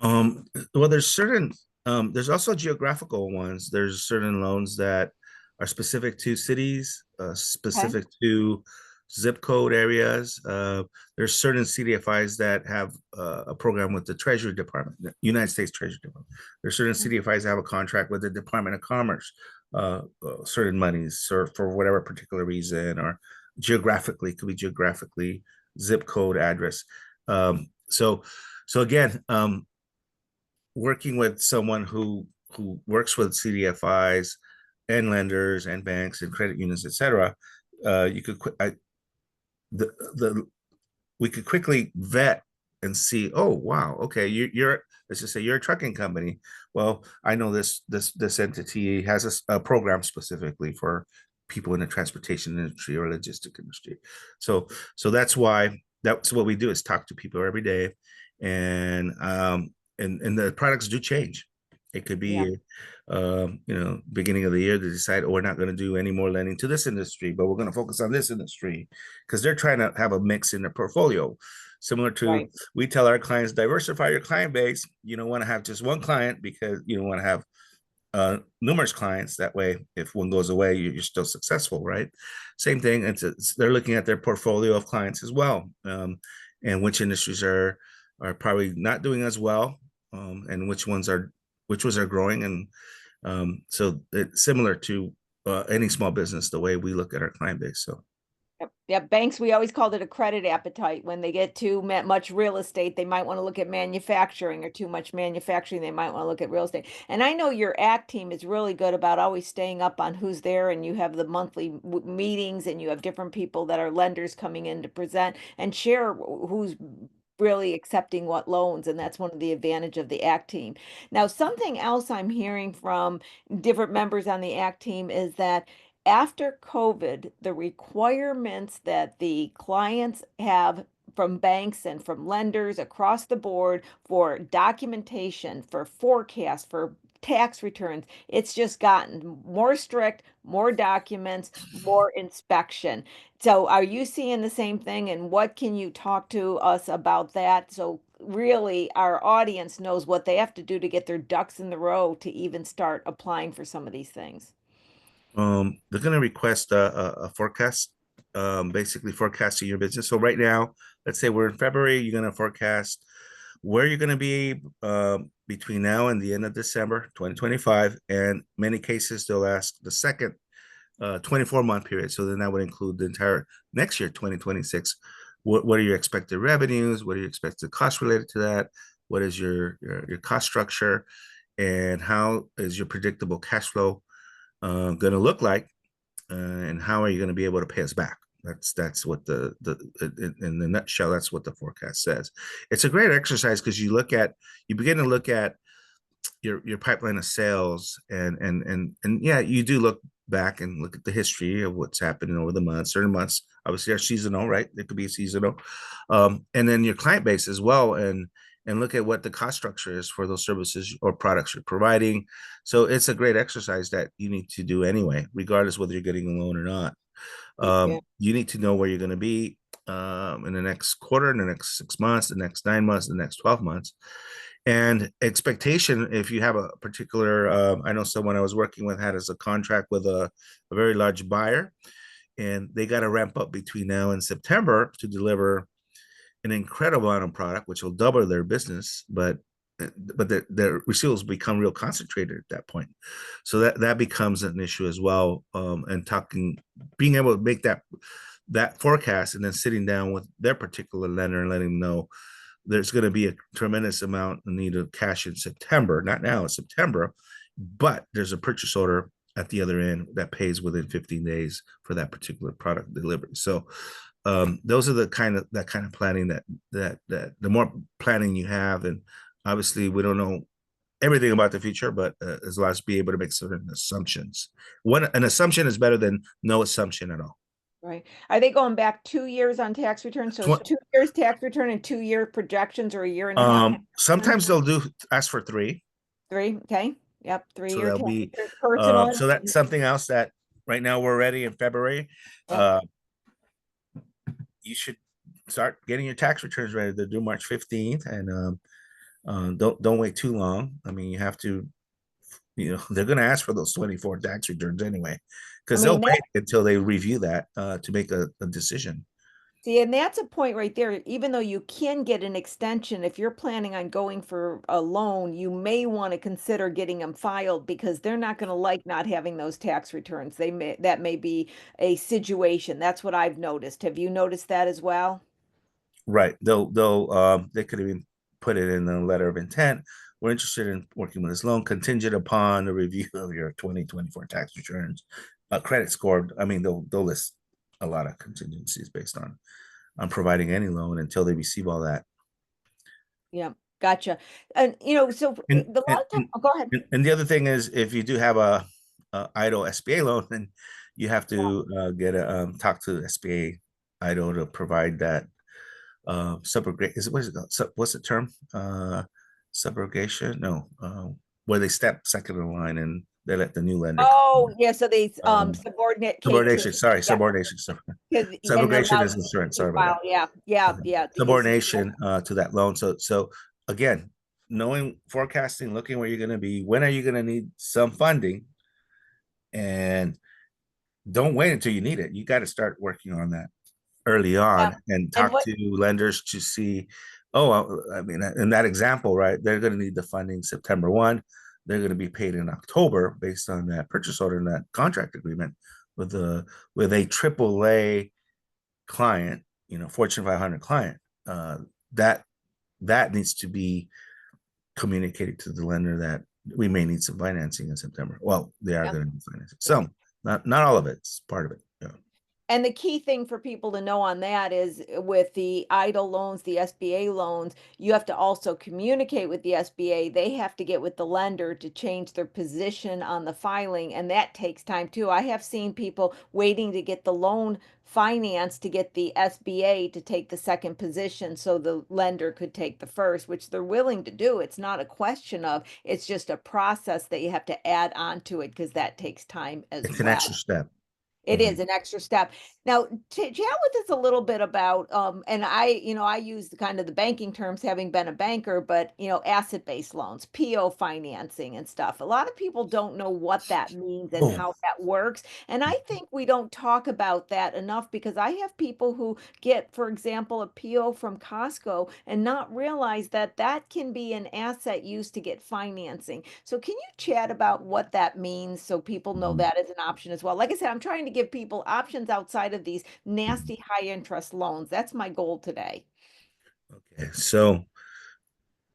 Well, there's also geographical ones. There's certain loans that are specific to cities, Okay. specific to zip code areas. There's certain CDFIs that have a program with the Treasury Department, the United States Treasury Department. There's certain CDFIs that have a contract with the Department of Commerce, certain monies or for whatever particular reason, or geographically, could be geographically, zip code, address. So again, working with someone who works with CDFIs and lenders and banks and credit unions, etc., you could the we could quickly vet and see, oh wow, okay, you're let's just say you're a trucking company. Well, I know this entity has a program specifically for people in the transportation industry or logistic industry. So that's what we do is talk to people every day, and the products do change. It could Yeah. be beginning of the year they decide, oh, we're not going to do any more lending to this industry, but we're going to focus on this industry because they're trying to have a mix in their portfolio. Similar to, Right. we tell our clients, diversify your client base. You don't want to have just one client because you don't want to have numerous clients. That way, if one goes away, you're still successful, right? Same thing. They're looking at their portfolio of clients as well, and which industries are probably not doing as well, and which ones are growing, and so it's similar to any small business, the way we look at our client base. So Yep. Yep. Banks, we always called it a credit appetite. When they get too much real estate, they might want to look at manufacturing, or too much manufacturing, they might want to look at real estate. And I know your ACT team is really good about always staying up on who's there, and you have the monthly meetings, and you have different people that are lenders coming in to present and share who's really accepting what loans. And that's one of the advantage of the ACT team. Now, something else I'm hearing from different members on the ACT team is that after COVID, the requirements that the clients have from banks and from lenders across the board for documentation, for forecasts, for tax returns, it's just gotten more strict, more documents, more inspection. So, are you seeing the same thing? And what can you talk to us about that? So, really, our audience knows what they have to do to get their ducks in the row to even start applying for some of these things. they're going to request a forecast, basically forecasting your business. So right now, let's say we're in February, you're going to forecast where you're going to be between now and the end of December 2025. And many cases, they'll ask the second 24-month period. So then that would include the entire next year, 2026. What are your expected revenues? What are your expected costs related to that? What is your cost structure? And how is your predictable cash flow going to look like, and how are you going to be able to pay us back? That's what the in the nutshell, that's what the forecast says. It's a great exercise because you begin to look at your pipeline of sales, and yeah, you do look back and look at the history of what's happening over the months. Certain months obviously are seasonal, right? It could be seasonal, and then your client base as well, and look at what the cost structure is for those services or products you're providing. So it's a great exercise that you need to do anyway, regardless whether you're getting a loan or not. Yeah. You need to know where you're going to be in the next quarter, in the next 6 months, the next 9 months, the next 12 months, And expectation, if you have a particular, I know someone I was working with had as a contract with a very large buyer, and they got to ramp up between now and September to deliver an incredible amount of product, which will double their business, but their receivables become real concentrated at that point. So that becomes an issue as well. And being able to make that forecast, and then sitting down with their particular lender and letting them know there's going to be a tremendous amount of need of cash in September, not now, it's September, but there's a purchase order at the other end that pays within 15 days for that particular product delivery. So those are that kind of planning that the more planning you have, and obviously we don't know everything about the future, but as well as be able to make certain assumptions. An assumption is better than no assumption at all. Right. Are they going back 2 years on tax return? So it's 2 years tax return and 2 year projections, or a year and a half? Sometimes they'll ask for three. Three. Okay. Yep. So 3 year that'll tax be return, personal. so that's something else that right now we're ready in February. Yep. You should start getting your tax returns ready. They're due March 15th, and don't wait too long. I mean, you have to, they're going to ask for those 24 tax returns anyway, because they'll wait until they review that to make a decision. See, and that's a point right there. Even though you can get an extension, if you're planning on going for a loan, you may want to consider getting them filed, because they're not going to like not having those tax returns. That may be a situation. That's what I've noticed. Have you noticed that as well? Right. They could even put it in the letter of intent. We're interested in working with this loan contingent upon the review of your 2024 tax returns, credit score. I mean, they'll list a lot of contingencies based on providing any loan until they receive all that. Yeah, gotcha. And so And, the lot of time. Oh, go ahead. and the other thing is, if you do have a idle SBA loan, then you have to talk to SBA idle to provide that subrogation. What is it called? What's the term? Subrogation? No, where they step second in line and they let the new lender. Oh, yeah. So they subordinate subordination. Sorry, yeah. subordination. And Subrogation is insurance. Sorry about that. Yeah. Subordination to that loan. So again, knowing, forecasting, looking where you're going to be, when are you going to need some funding, and don't wait until you need it. You got to start working on that early on and talk to lenders to see, I mean, in that example, right, they're going to need the funding September 1. They're going to be paid in October based on that purchase order and that contract agreement with a AAA client, Fortune 500 client. That needs to be communicated to the lender that we may need some financing in September. Well, they are going to need financing. Some, not all of it. It's part of it. Yeah. And the key thing for people to know on that is, with the EIDL loans, the SBA loans, you have to also communicate with the SBA. They have to get with the lender to change their position on the filing, and that takes time too. I have seen people waiting to get the loan financed to get the SBA to take the second position so the lender could take the first, which they're willing to do. It's not a question of, it's just a process that you have to add on to it, because that takes time as well. It's an extra step. It is an extra step. Now, chat with us a little bit about, and I use the kind of the banking terms, having been a banker, but asset-based loans, PO financing and stuff. A lot of people don't know what that means and how that works. And I think we don't talk about that enough, because I have people who get, for example, a PO from Costco and not realize that that can be an asset used to get financing. So can you chat about what that means, so people know that is an option as well? Like I said, I'm trying to give people options outside of these nasty high interest loans. That's my goal today. Okay, so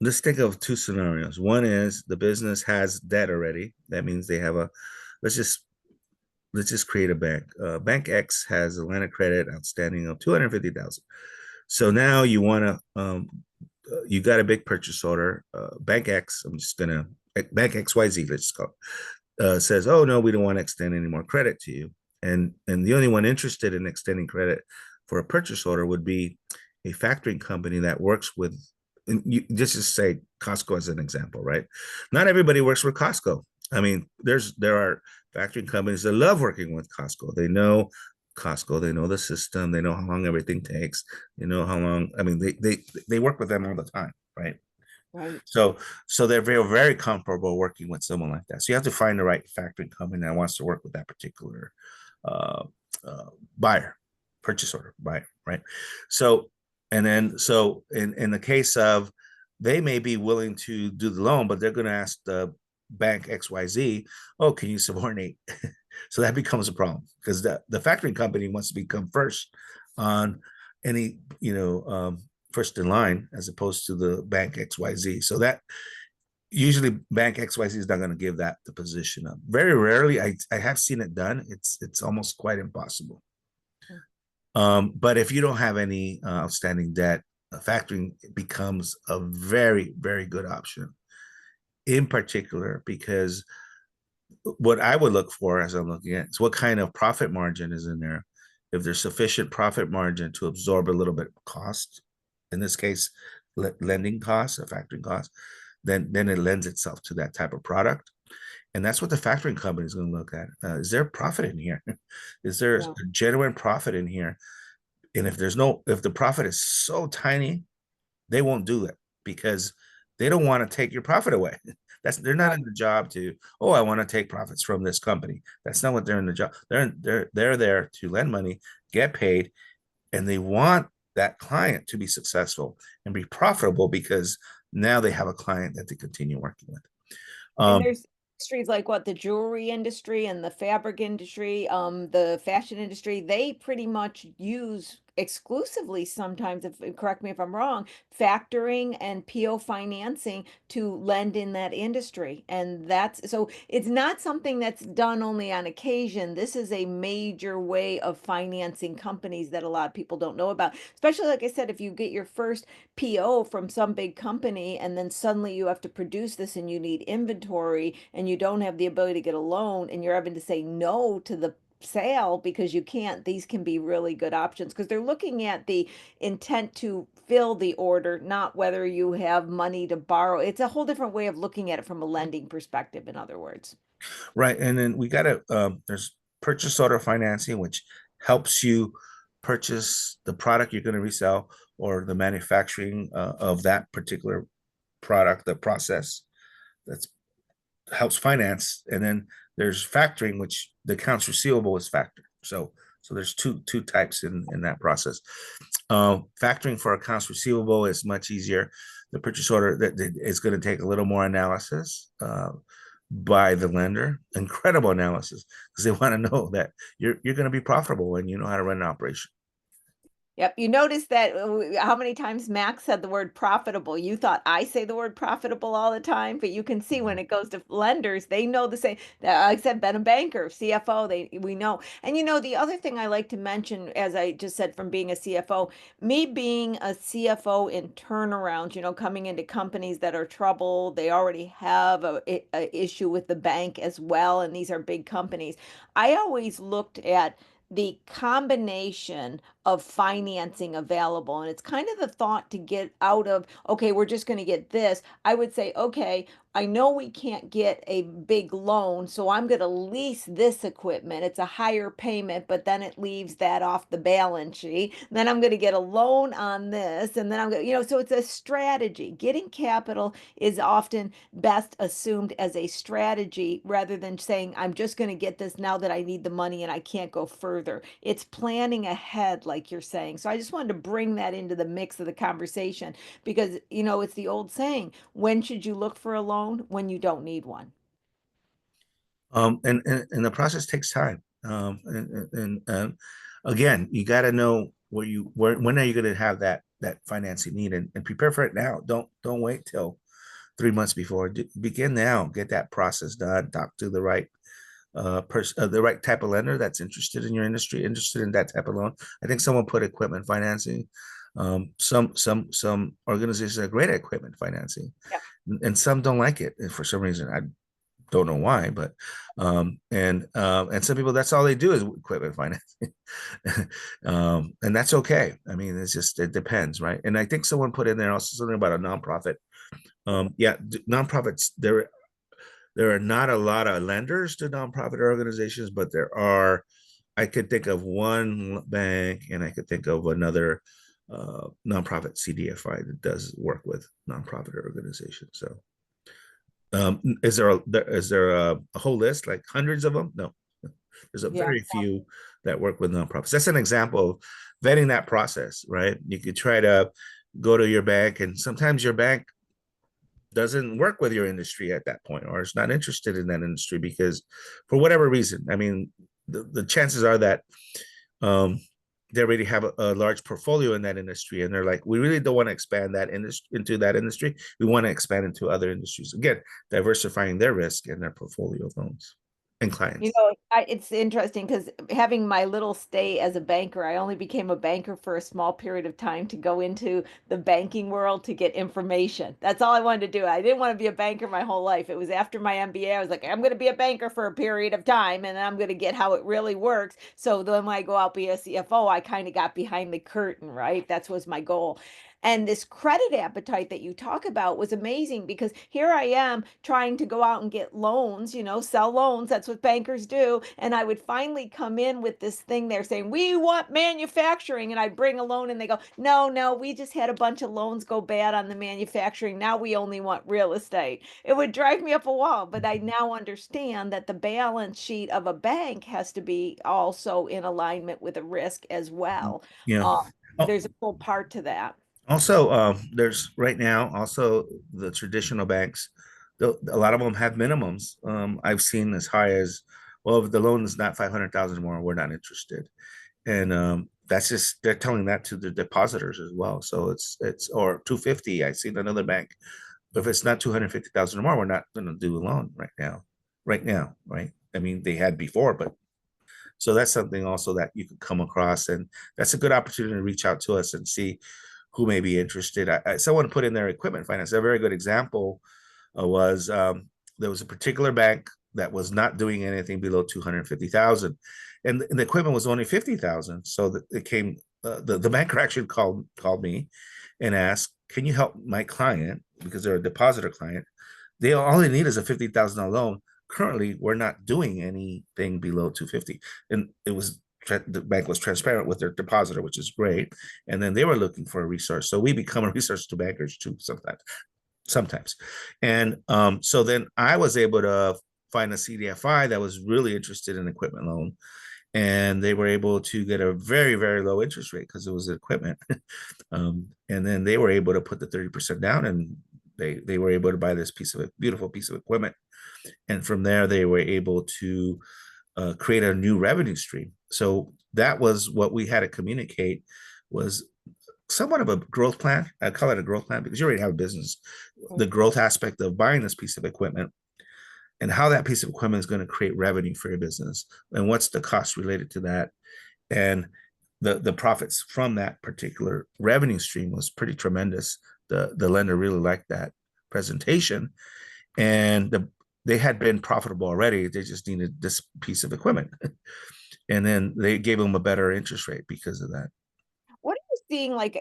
let's think of two scenarios. One is the business has debt already. That means they have let's just create a bank. Bank X has a line of credit outstanding of 250,000. So now you want to you got a big purchase order. Bank X, Bank XYZ, let's just call it, says, oh no, we don't want to extend any more credit to you. And the only one interested in extending credit for a purchase order would be a factoring company that works with, and just to say Costco as an example, right? Not everybody works with Costco. I mean, there are factoring companies that love working with Costco. They know Costco, they know the system, they know how long everything takes, they know how long. I mean, they work with them all the time, right? Right. So they're very, very comfortable working with someone like that. So you have to find the right factoring company that wants to work with that particular uh, buyer, purchase order buyer, right? So, and then so in the case of, they may be willing to do the loan, but they're going to ask the bank XYZ, oh, can you subordinate? So that becomes a problem, because the factoring company wants to become first on any, first in line, as opposed to the bank XYZ. So that usually bank XYZ is not going to give that the position up. Very rarely, I have seen it done. It's almost quite impossible. But if you don't have any outstanding debt, factoring becomes a very, very good option. In particular, because what I would look for as I'm looking at is what kind of profit margin is in there. If there's sufficient profit margin to absorb a little bit of cost, in this case, lending costs, a factoring cost, then it lends itself to that type of product. And that's what the factoring company is going to look at. Is there profit in here? Is there a Yeah. genuine profit in here? And if the profit is so tiny, they won't do it, because they don't want to take your profit away. They're not in the job to, oh, I want to take profits from this company. That's not what they're in the job. They're there to lend money, get paid, and they want that client to be successful and be profitable, because now they have a client that they continue working with. And Um, there's industries like what, the jewelry industry and the fabric industry, the fashion industry, they pretty much use exclusively sometimes, if correct me if I'm wrong, factoring and PO financing to lend in that industry. And that's so it's not something that's done only on occasion. This is a major way of financing companies that a lot of people don't know about. Especially like I said, if you get your first PO from some big company and then suddenly you have to produce this and you need inventory and you don't have the ability to get a loan and you're having to say no to the sale because you can't, these can be really good options because they're looking at the intent to fill the order, not whether you have money to borrow. It's a whole different way of looking at it from a lending perspective, in other words. right. And then we got to, there's purchase order financing, which helps you purchase the product you're going to resell, or the manufacturing of that particular product, the process that's helps finance. And then there's factoring, which the accounts receivable is factored. So there's two types in that process. Factoring for accounts receivable is much easier. The purchase order that is going to take a little more analysis by the lender, incredible analysis, because they want to know that you're going to be profitable and you know how to run an operation. Yep. You notice that how many times Max said the word profitable. You thought I say the word profitable all the time, but you can see when it goes to lenders, they know the same. I said, been a banker, CFO, we know. And the other thing I like to mention, as I just said, from being a CFO, me being a CFO in turnaround, coming into companies that are troubled, they already have a issue with the bank as well, and these are big companies. I always looked at the combination of financing available. And it's kind of the thought to get out of, okay, we're just going to get this. I would say, okay, I know we can't get a big loan, so I'm going to lease this equipment. It's a higher payment, but then it leaves that off the balance sheet. Then I'm going to get a loan on this, and then I'm going to, so it's a strategy. Getting capital is often best assumed as a strategy rather than saying, I'm just going to get this now that I need the money and I can't go further. It's planning ahead, like you're saying. So I just wanted to bring that into the mix of the conversation because, it's the old saying, when should you look for a loan? When you don't need one. And the process takes time. And again, you got to know when are you going to have that financing need, and prepare for it now. Don't wait till 3 months before. Begin now. Get that process done. Talk to the right the right type of lender that's interested in your industry, interested in that type of loan. I think someone put equipment financing. Some organizations are great at equipment financing, Yeah. and some don't like it for some reason. I don't know why, but and some people, that's all they do is equipment financing. And that's okay. I mean, it depends, right? And I think someone put in there also something about a nonprofit. Yeah, nonprofits, there are not a lot of lenders to nonprofit organizations, but I could think of one bank, and I could think of another nonprofit CDFI that does work with nonprofit organizations. So, is there a whole list, like hundreds of them? No, there's a Yeah. very few that work with nonprofits. That's an example of vetting that process, right? You could try to go to your bank, and sometimes your bank doesn't work with your industry at that point, or is not interested in that industry because, for whatever reason, I mean, the chances are that um, they already have a large portfolio in that industry, and they're like, we really don't want to expand that industry into that industry. We want to expand into other industries. Again, diversifying their risk and their portfolio of loans and You clients. know, it's interesting because having my little stay as a banker, I only became a banker for a small period of time to go into the banking world to get information. That's all I wanted to do. I didn't want to be a banker my whole life. It was after my MBA. I was like, I'm going to be a banker for a period of time and then I'm going to get how it really works. So then when I go out be a CFO, I kind of got behind the curtain, right? That was my goal. And this credit appetite that you talk about was amazing because here I am trying to go out and get loans, sell loans. That's what bankers do. And I would finally come in with this thing they're saying, we want manufacturing. And I bring a loan and they go, no, no, we just had a bunch of loans go bad on the manufacturing. Now we only want real estate. It would drive me up a wall. But I now understand that the balance sheet of a bank has to be also in alignment with a risk as well. Yeah. Uh, Oh, there's a full part to that. also, there's right now also the traditional banks. A lot of them have minimums. I've seen as high as, well, if the loan is not 500,000 more, we're not interested. And that's just, they're telling that to the depositors as well. So it's or 250. I seen another bank. If it's not 250,000 or more, we're not going to do a loan right now. Right now, right? I mean, they had before, but so that's something also that you could come across, and that's a good opportunity to reach out to us and see who may be interested. Someone put in their equipment finance. A very good example was there was a particular bank that was not doing anything below 250,000, and the equipment was only 50,000. So it came. The banker actually called me and asked, "Can you help my client because they're a depositor client? They all they need is a $50,000 loan. Currently, we're not doing anything below 250, and it was the bank was transparent with their depositor, which is great. And then they were looking for a resource, so we become a resource to bankers too sometimes. And so then I was able to find a CDFI that was really interested in equipment loan, and they were able to get a very very low interest rate because it was equipment. And then they were able to put the 30% down, and they were able to buy this beautiful piece of equipment, and from there they were able to create a new revenue stream. So that was what we had to communicate, was somewhat of a growth plan. I call it a growth plan because you already have a business. The growth aspect of buying this piece of equipment and how that piece of equipment is going to create revenue for your business, and what's the cost related to that, and the profits from that particular revenue stream was pretty tremendous. The lender really liked that presentation, and they had been profitable already. They just needed this piece of equipment, and then they gave them a better interest rate because of that. What are you seeing, like,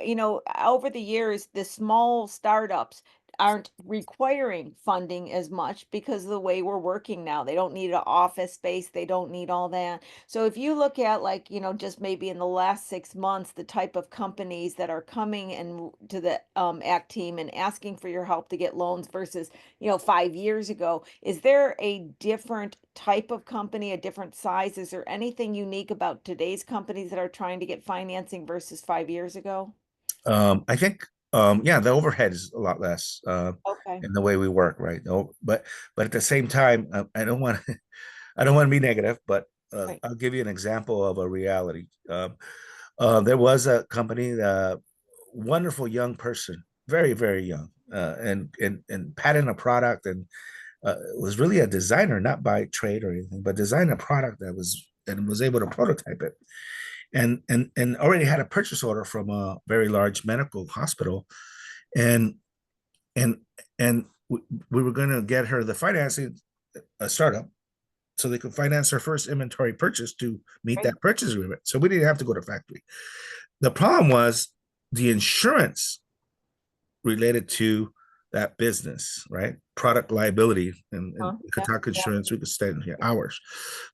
over the years, the small startups aren't requiring funding as much because of the way we're working now. They don't need an office space, they don't need all that. So if you look at, like, just maybe in the last 6 months, the type of companies that are coming and to the ACT team and asking for your help to get loans versus, 5 years ago, is there a different type of company, a different size? Is there anything unique about today's companies that are trying to get financing versus 5 years ago? I think, yeah, the overhead is a lot less Okay. in the way we work, right? No, but at the same time, I don't want I don't want to be negative, but Right. I'll give you an example of a reality. There was a company, wonderful young person, very very young, and patent a product, and was really a designer, not by trade or anything, but designed a product that was and was able to prototype it, and already had a purchase order from a very large medical hospital, and and and we were going to get her the financing, a startup, so they could finance her first inventory purchase to meet Right. that purchase agreement. So we didn't have to go to factory. The problem was the insurance related to that business, right? Product liability, and we could Yeah. talk Yeah. insurance. We could stay in here hours,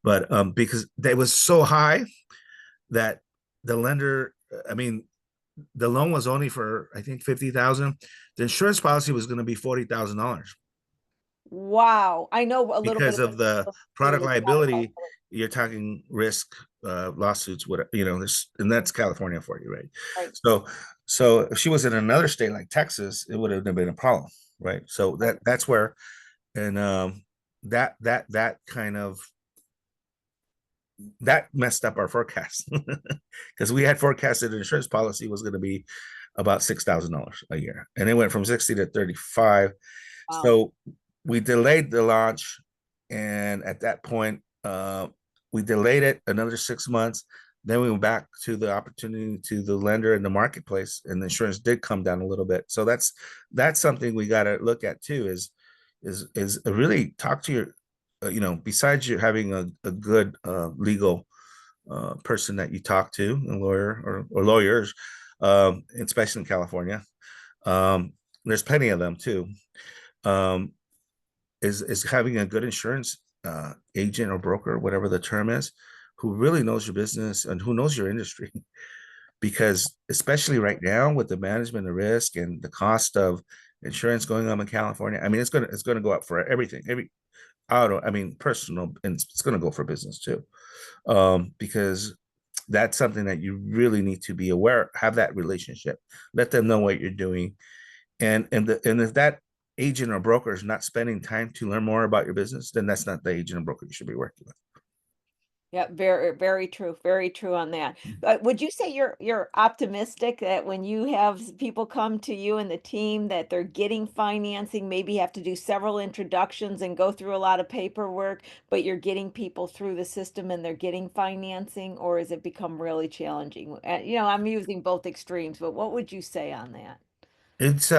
but because they was so high that the lender, I mean, the loan was only for, I think, 50,000. The insurance policy was going to be $40,000 Wow. I know a little bit because of the about product the product liability. liability. You're talking risk, lawsuits, whatever, this, and that's California for you, right? Right, So if she was in another state like Texas, it would have been a problem, right? So right. that's where, and that kind of, that messed up our forecast because we had forecasted the insurance policy was going to be about $6,000 a year, and it went from 60 to 35. Wow. So we delayed the launch, and at that point, we delayed it another 6 months. Then we went back to the opportunity to the lender in the marketplace, and the insurance did come down a little bit. So that's something we got to look at too. Is really talk to your, besides you having a good legal person that you talk to, a lawyer or lawyers, especially in California. There's plenty of them too. Um, is having a good insurance agent or broker, whatever the term is, who really knows your business and who knows your industry. Because especially right now with the management of risk and the cost of insurance going up in California, I mean, it's gonna go up for everything, every auto, I mean, personal, and it's gonna go for business too, because that's something that you really need to be aware, have that relationship, let them know what you're doing, and if that agent or broker is not spending time to learn more about your business, then that's not the agent or broker you should be working with. Yeah, very, very true on that. But would you say you're optimistic that when you have people come to you and the team that they're getting financing, maybe have to do several introductions and go through a lot of paperwork, but you're getting people through the system and they're getting financing, or has it become really challenging? I'm using both extremes, but what would you say on that? It's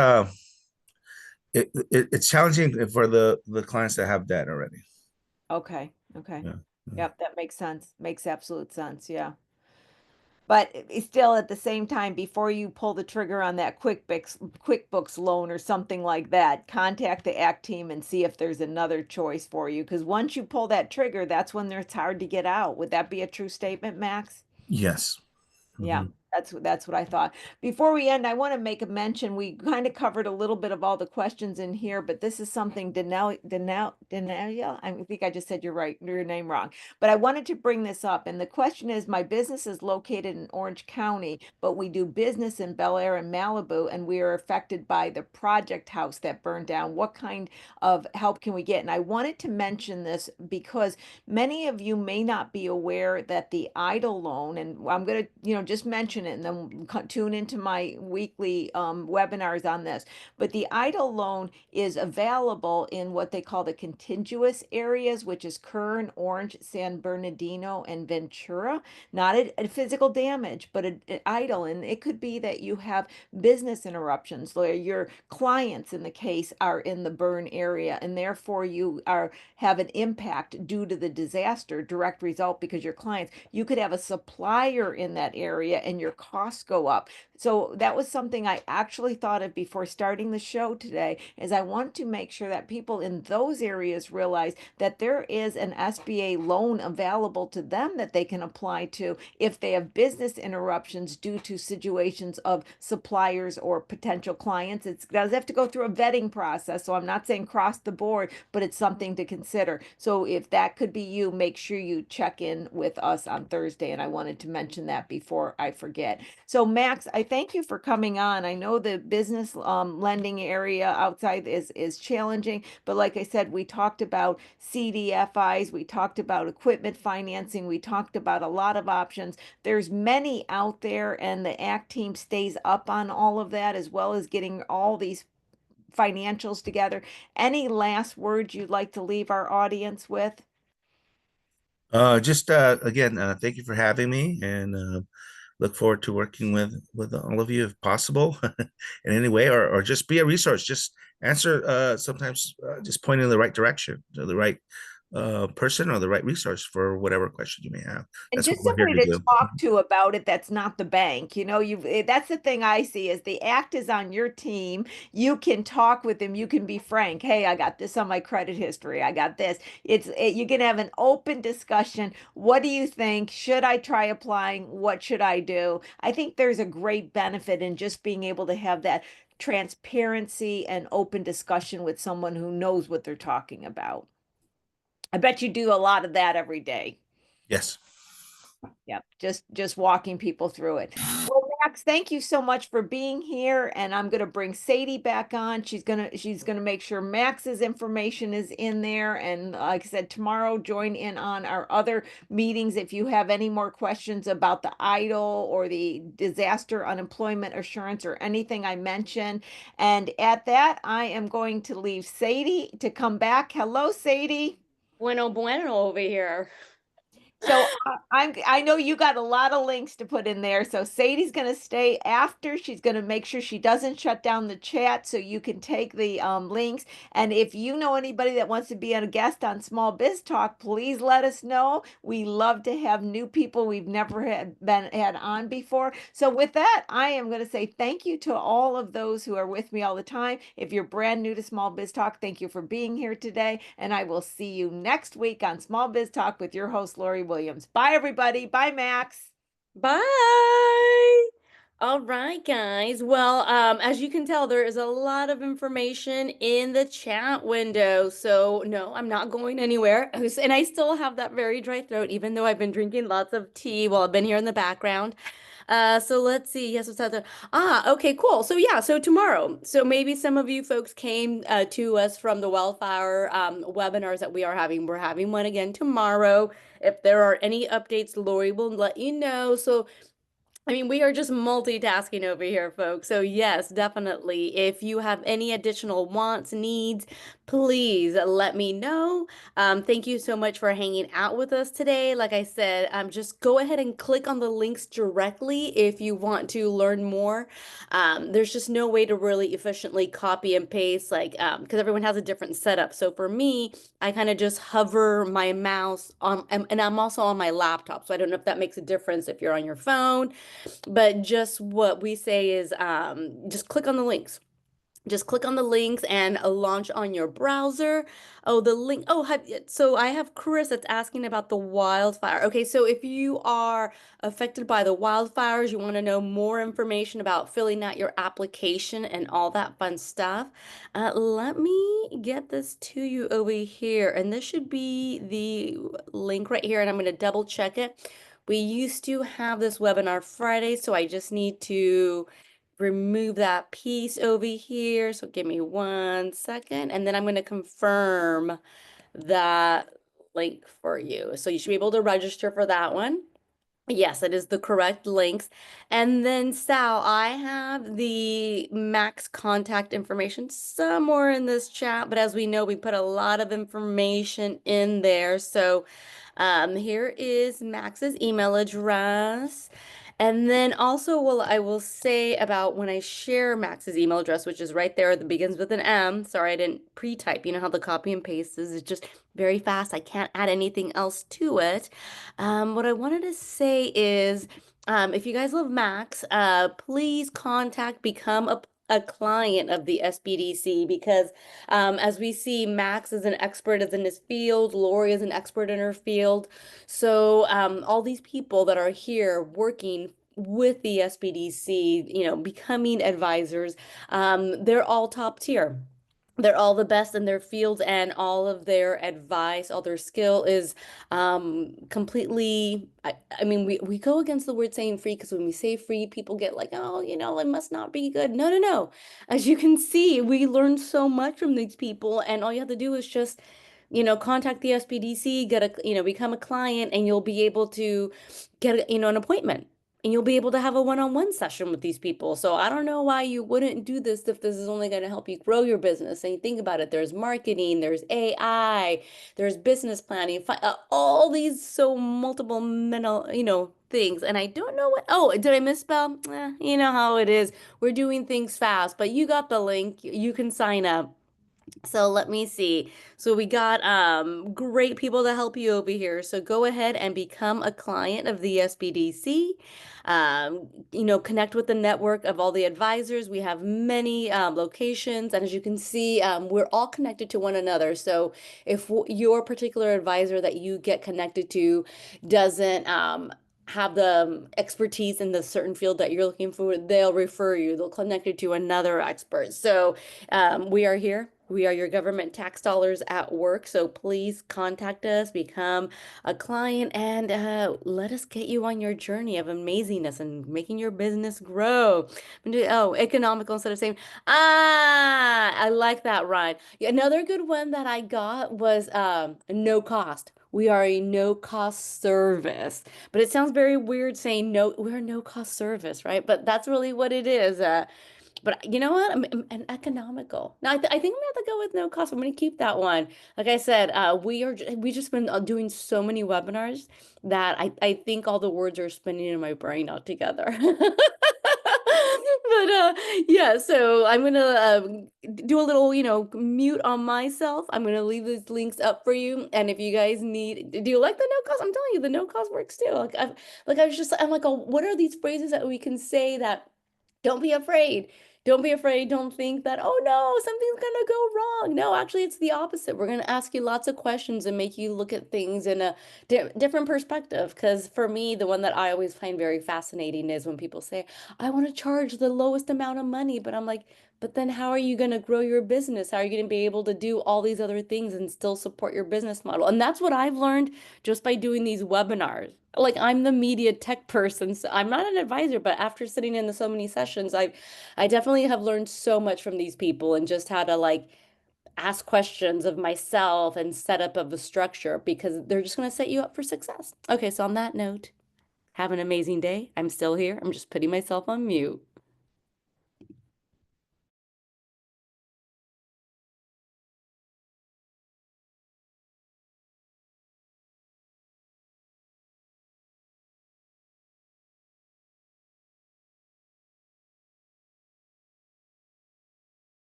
it's challenging for the clients that have debt already. Okay, okay. Yeah. Yeah. Yep, that makes sense. Makes absolute sense. Yeah. But it's still at the same time, before you pull the trigger on that QuickBooks loan or something like that, contact the ACT team and see if there's another choice for you. Because once you pull that trigger, that's when it's hard to get out. Would that be a true statement, Max? Yes. Yeah, Mhm. that's what I thought. Before we end, I want to make a mention. We kind of covered a little bit of all the questions in here, but this is something Danelia. I think I just said your name wrong. But I wanted to bring this up. And the question is, my business is located in Orange County, but we do business in Bel Air and Malibu, and we are affected by the project house that burned down. What kind of help can we get? And I wanted to mention this because many of you may not be aware that the idle loan, and I'm going to, just mention it and then tune into my weekly webinars on this. But the idle loan is available in what they call the contiguous areas, which is Kern, Orange, San Bernardino, and Ventura. Not a physical damage, but a idle. And it could be that you have business interruptions, where your clients in the case are in the burn area, and therefore you are have an impact due to the disaster, direct result because your clients, you could have a supplier in that area and your costs go up. So that was something I actually thought of before starting the show today, is I want to make sure that people in those areas realize that there is an SBA loan available to them that they can apply to if they have business interruptions due to situations of suppliers or potential clients. It does have to go through a vetting process, so I'm not saying cross the board, but it's something to consider. So if that could be you, make sure you check in with us on Thursday. And I wanted to mention that before I forget. So Max, I thank you for coming on. I know the business lending area outside is challenging, but like I said, we talked about CDFIs, we talked about equipment financing, we talked about a lot of options. There's many out there, and the ACT team stays up on all of that, as well as getting all these financials together. Any last words you'd like to leave our audience with? Just again, thank you for having me, and look forward to working with all of you if possible in any way, or just be a resource. Just answer, sometimes just point in the right direction, to the right person or the right resource for whatever question you may have. And That's what just we're here somebody to to do. talk to about it that's not the bank. You know, that's the thing I see is the act is on your team. You can talk with them. You can be frank. Hey, I got this on my credit history. I got this. You can have an open discussion. What do you think? Should I try applying? What should I do? I think there's a great benefit in just being able to have that transparency and open discussion with someone who knows what they're talking about. I bet you do a lot of that every day. Yes. Yep, just walking people through it. Well, Max, thank you so much for being here, and I'm gonna bring Sadie back on. She's gonna make sure Max's information is in there, and like I said, tomorrow join in on our other meetings if you have any more questions about the EIDL or the disaster unemployment assurance or anything I mentioned. And at that, I am going to leave Sadie to come back. Hello, Sadie. Bueno, bueno over here. So I know you got a lot of links to put in there. So Sadie's going to stay after. She's going to make sure she doesn't shut down the chat so you can take the links. And if you know anybody that wants to be a guest on Small Biz Talk, please let us know. We love to have new people we've never had on before. So with that, I am going to say thank you to all of those who are with me all the time. If you're brand new to Small Biz Talk, thank you for being here today. And I will see you next week on Small Biz Talk with your host, Lori Williams. Bye, everybody. Bye, Max. Bye. All right, guys. Well, as you can tell, there is a lot of information in the chat window. So no, I'm not going anywhere. And I still have that very dry throat, even though I've been drinking lots of tea while I've been here in the background. So let's see. Yes, what's out there? Okay, cool. So yeah, so tomorrow. So maybe some of you folks came to us from the wildfire webinars that we are having. We're having one again tomorrow. If there are any updates, Lori will let you know. So I mean, we are just multitasking over here, folks. So yes, definitely. If you have any additional wants, needs, please let me know. Thank you so much for hanging out with us today. Like I said, just go ahead and click on the links directly if you want to learn more. There's just no way to really efficiently copy and paste, like, because everyone has a different setup. So for me, I kind of just hover my mouse on, and I'm also on my laptop. So I don't know if that makes a difference if you're on your phone. But just what we say is just click on the links. Just click on the links and launch on your browser. Oh, the link. Oh, so I have Chris that's asking about the wildfire. Okay, so if you are affected by the wildfires, you want to know more information about filling out your application and all that fun stuff, let me get this to you over here. And this should be the link right here. And I'm going to double check it. We used to have this webinar Friday, so I just need to remove that piece over here. So give me 1 second, and then I'm going to confirm that link for you. So you should be able to register for that one. Yes, it is the correct links. And then Sal, I have the Max contact information somewhere in this chat, but as we know, we put a lot of information in there. So here is Max's email address. And then also, well, I will say about when I share Max's email address, which is right there, that begins with an M. Sorry, I didn't pre-type. You know how the copy and paste is. It's just very fast. I can't add anything else to it. What I wanted to say is, if you guys love Max, please become a client of the SBDC because as we see, Max is an expert in his field, Lori is an expert in her field. So all these people that are here working with the SBDC, becoming advisors, they're all top tier. They're all the best in their fields, and all of their advice, all their skill is completely. I mean, we go against the word saying free because when we say free, people get like, oh, it must not be good. No, no, no. As you can see, we learn so much from these people, and all you have to do is just, contact the SBDC, become a client, and you'll be able to get, an appointment and you'll be able to have a one-on-one session with these people. So I don't know why you wouldn't do this if this is only going to help you grow your business. And you think about it, there's marketing, there's AI, there's business planning, all these so multiple mental, things. And I don't know oh, did I misspell? You know how it is. We're doing things fast, but you got the link. You can sign up. So let me see. So we got great people to help you over here. So go ahead and become a client of the SBDC. Connect with the network of all the advisors. We have many locations, and as you can see, we're all connected to one another. So if your particular advisor that you get connected to doesn't have the expertise in the certain field that you're looking for, they'll refer you. They'll connect you to another expert. So we are here. We are your government tax dollars at work. So please contact us, become a client, and let us get you on your journey of amazingness and making your business grow. Oh, economical instead of saving. Ah, I like that, Ryan. Another good one that I got was no cost. We are a no cost service. But it sounds very weird saying no, we're a no cost service, right? But that's really what it is. But you know what? I'm economical. Now I think I'm gonna have to go with no cost. I'm gonna keep that one. Like I said, we just been doing so many webinars that I think all the words are spinning in my brain altogether. But yeah, so I'm gonna do a little, mute on myself. I'm gonna leave these links up for you. And if you guys need, do you like the no cost? I'm telling you, the no cost works too. I'm like, oh, what are these phrases that we can say that don't be afraid. Don't be afraid. Don't think that, oh no, something's gonna go wrong. No, actually, it's the opposite. We're gonna ask you lots of questions and make you look at things in a different perspective. Because for me, the one that I always find very fascinating is when people say, I want to charge the lowest amount of money. But I'm like, but then how are you going to grow your business? How are you going to be able to do all these other things and still support your business model? And that's what I've learned just by doing these webinars. Like I'm the media tech person, so I'm not an advisor, but after sitting in so many sessions, I definitely have learned so much from these people and just how to like ask questions of myself and set up of the structure because they're just going to set you up for success. Okay, so on that note, have an amazing day. I'm still here. I'm just putting myself on mute.